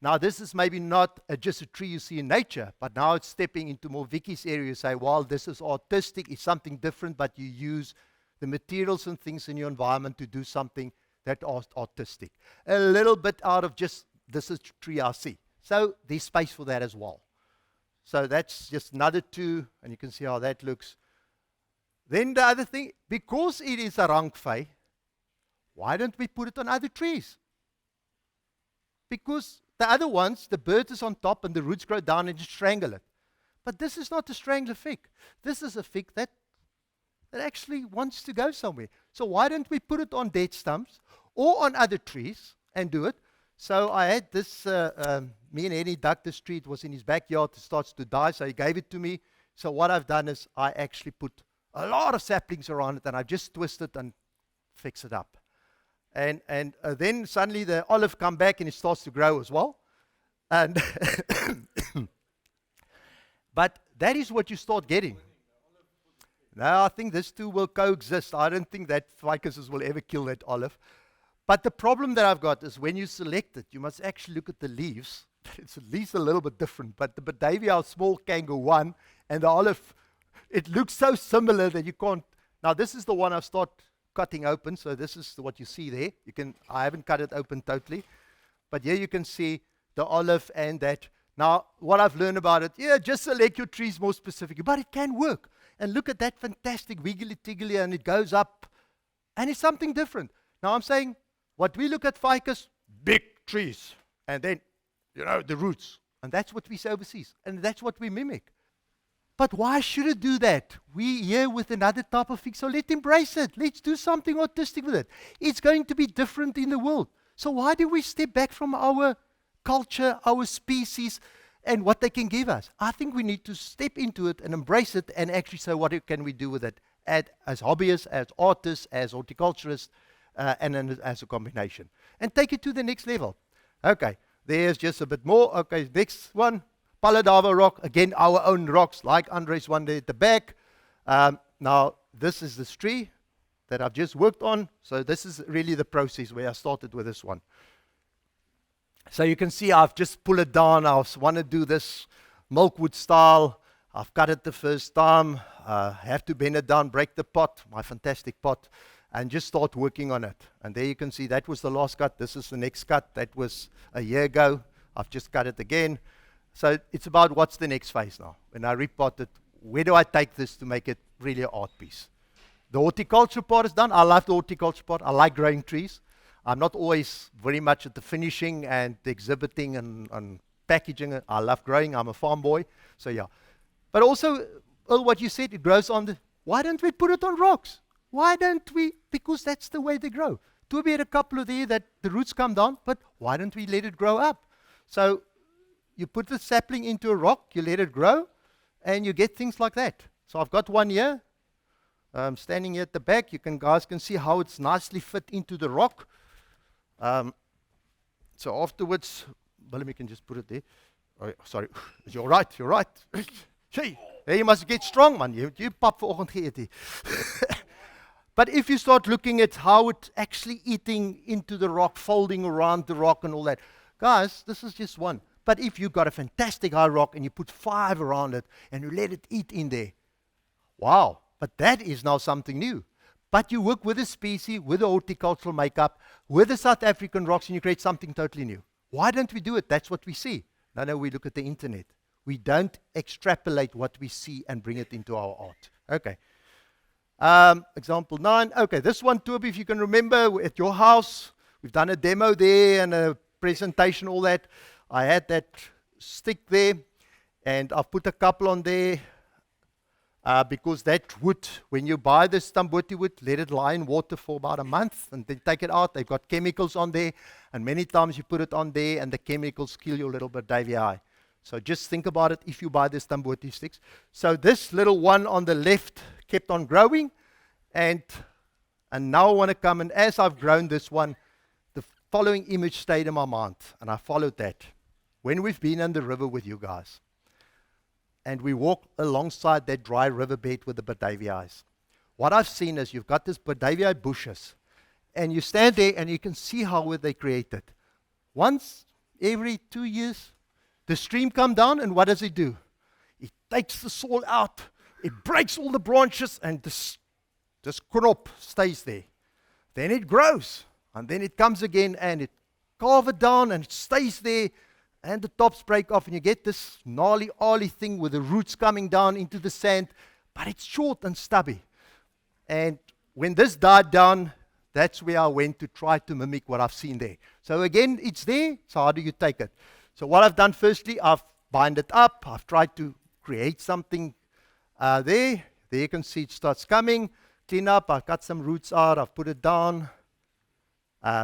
Now, this is maybe not just a tree you see in nature, but now it's stepping into more Vicky's area. You say, well, this is artistic, it's something different, but you use the materials and things in your environment to do something that is artistic. A little bit out of just, this is tree I see. So there's space for that as well. So that's just another two, and you can see how that looks. Then the other thing, because it is a rankvee, why don't we put it on other trees? Because the other ones, the bird is on top and the roots grow down and just strangle it. But this is not a strangler fig. This is a fig that that actually wants to go somewhere. So why don't we put it on dead stumps or on other trees and do it? So I had this, me and Eddie dug this tree. It was in his backyard. It starts to die, so he gave it to me. So what I've done is I actually put a lot of saplings around it, and I just twist it and fix it up. And then suddenly the olive come back, and it starts to grow as well. And but that is what you start getting. Now I think these two will coexist. I don't think that Ficus will ever kill that olive. But the problem that I've got is when you select it, you must actually look at the leaves. It's at least a little bit different. But the burtt-davyi are small kangaroo one, and the olive, it looks so similar that you can't. Now this is the one I've started cutting open. So this is what you see there. I haven't cut it open totally. But here you can see the olive and that. Now what I've learned about it, just select your trees more specifically. But it can work. And look at that fantastic wiggly-tiggly, and it goes up. And it's something different. Now I'm saying, what we look at Ficus, big trees, and then, the roots. And that's what we see overseas. And that's what we mimic. But why should it do that? We here with another type of fig, so let's embrace it. Let's do something artistic with it. It's going to be different in the world. So why do we step back from our culture, our species, and what they can give us? I think we need to step into it and embrace it and actually say, what can we do with it as hobbyists, as artists, as horticulturists, and then as a combination. And take it to the next level. Okay, there's just a bit more. Okay, next one, burtt-davyi rock. Again, our own rocks, like Andre's one there at the back. Now, this is this tree that I've just worked on. So this is really the process where I started with this one. So you can see I've just pulled it down. I want to do this milkwood style. I've cut it the first time. Have to bend it down, break the pot, my fantastic pot, and just start working on it. And there you can see that was the last cut. This is the next cut. That was a year ago. I've just cut it again. So it's about what's the next phase now. When I repot it, where do I take this to make it really an art piece? The horticulture part is done. I love the horticulture part. I like growing trees. I'm not always very much at the finishing and the exhibiting and packaging. I love growing. I'm a farm boy. So yeah. But also, what you said, it grows on the... Why don't we put it on rocks? Why don't we? Because that's the way they grow. We had a couple of there that the roots come down, but why don't we let it grow up? So you put the sapling into a rock, you let it grow, and you get things like that. So I've got one here. Standing here at the back. Guys can see how it's nicely fit into the rock. So afterwards, Willem, you can just put it there. Oh, sorry, you're right. Hey, you must get strong, man. You pap vanoggend geëet. But if you start looking at how it's actually eating into the rock, folding around the rock and all that, guys, this is just one. But if you've got a fantastic high rock and you put 5 around it and you let it eat in there, wow. But that is now something new. But you work with a species, with a horticultural makeup, with the South African rocks, and you create something totally new. Why don't we do it? That's what we see. No, we look at the internet. We don't extrapolate what we see and bring it into our art. Okay. Example 9. Okay, this one, Toby, if you can remember, at your house, we've done a demo there and a presentation, all that. I had that stick there, and I've put a couple on there. Because that wood, when you buy this Tamboti wood, let it lie in water for about a month and then take it out. They've got chemicals on there, and many times you put it on there and the chemicals kill your little burtt-davyi eye. So just think about it if you buy this Tamboti sticks. So this little one on the left kept on growing, and now I want to come, and as I've grown this one, the following image stayed in my mind, and I followed that. When we've been on the river with you guys, and we walk alongside that dry riverbed with the burtt-davyi eyes. What I've seen is you've got this burtt-davyi eye bushes, and you stand there and you can see how they created. Once every 2 years, the stream comes down, and what does it do? It takes the soil out, it breaks all the branches, and this crop stays there. Then it grows, and then it comes again, and it carves it down, and it stays there, and the tops break off, and you get this gnarly, oily thing with the roots coming down into the sand, but it's short and stubby. And when this died down, that's where I went to try to mimic what I've seen there. So again, it's there, so how do you take it? So what I've done firstly, I've bind it up, I've tried to create something there. There you can see it starts coming. clean up. I cut some roots out. I've put it down.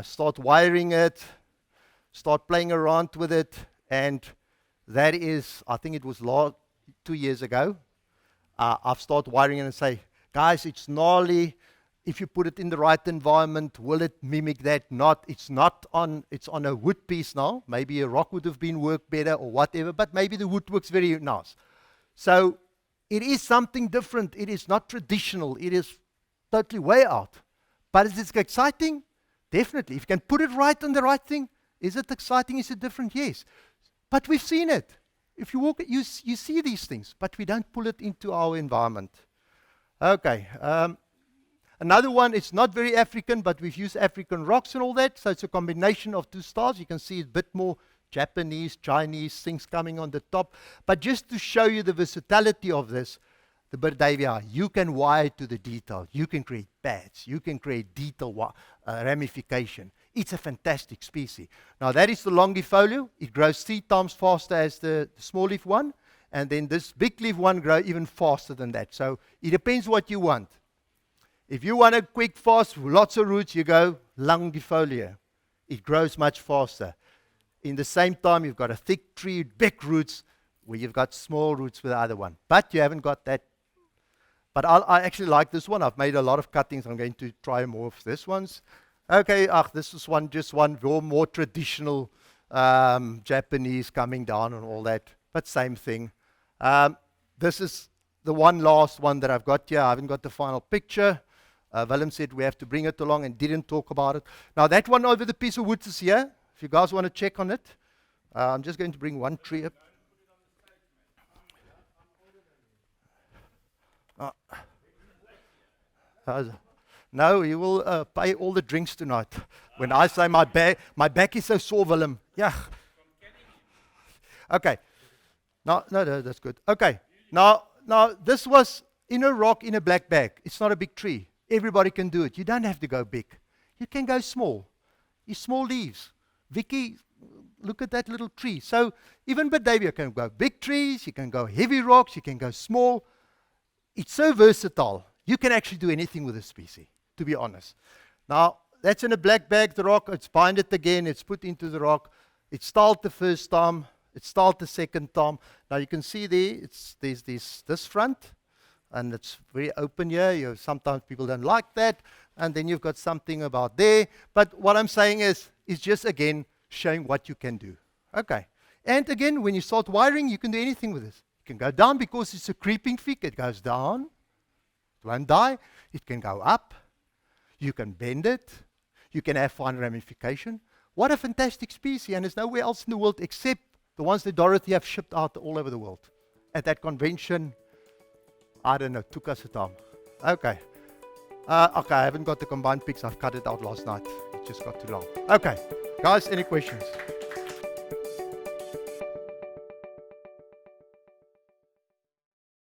Start wiring it. Start playing around with it. And that is, I think it was 2 years ago. I've started wiring it and say, guys, it's gnarly. If you put it in the right environment, will it mimic that? Not. It's on a wood piece now. Maybe a rock would have been worked better or whatever, but maybe the wood works very nice. So it is something different. It is not traditional. It is totally way out. But is it exciting? Definitely. If you can put it right on the right thing, is it exciting? Is it different? Yes. But we've seen it. If you walk, you see these things, but we don't pull it into our environment. Okay. Another one, it's not very African, but we've used African rocks and all that, so it's a combination of two styles. You can see a bit more Japanese, Chinese things coming on the top. But just to show you the versatility of this, the burtt-davyi, you can wire to the detail. You can create pads. You can create detail ramification. It's a fantastic species. Now that is the longifolio. It grows 3 times faster as the small leaf one, and then this big leaf one grows even faster than that. So it depends what you want. If you want a quick, fast, lots of roots, you go longifolio. It grows much faster. In the same time, you've got a thick tree, big roots, where you've got small roots with the other one. But you haven't got that. But I actually like this one. I've made a lot of cuttings. I'm going to try more of this ones. Okay, this is just one more traditional Japanese coming down and all that. But same thing. This is the last one that I've got here. I haven't got the final picture. Willem said we have to bring it along and didn't talk about it. Now that one over the piece of wood is here. If you guys want to check on it. I'm just going to bring one tree up. No, you will pay all the drinks tonight. When I say my back is so sore, Willem. Yeah. Okay. No, that's good. Okay. Now this was in a rock in a black bag. It's not a big tree. Everybody can do it. You don't have to go big. You can go small. You small leaves. Vicky, look at that little tree. So even burtt-davyi can go big trees. You can go heavy rocks. You can go small. It's so versatile. You can actually do anything with this species, to be honest. Now, that's in a black bag, the rock. It's binded again. It's put into the rock. It's styled the first time. It's styled the second time. Now, you can see there's this front, and it's very open here. Sometimes people don't like that. And then you've got something about there. But what I'm saying is just, again, showing what you can do. Okay. And again, when you start wiring, you can do anything with this. You can go down because it's a creeping fig. It goes down. It won't die. It can go up. You can bend it. You can have fine ramification. What a fantastic species. And there's nowhere else in the world except the ones that Dorothy have shipped out all over the world. At that convention, I don't know, took us a time. Okay. Okay, I haven't got the combined pics. I've cut it out last night. It just got too long. Okay. Guys, any questions?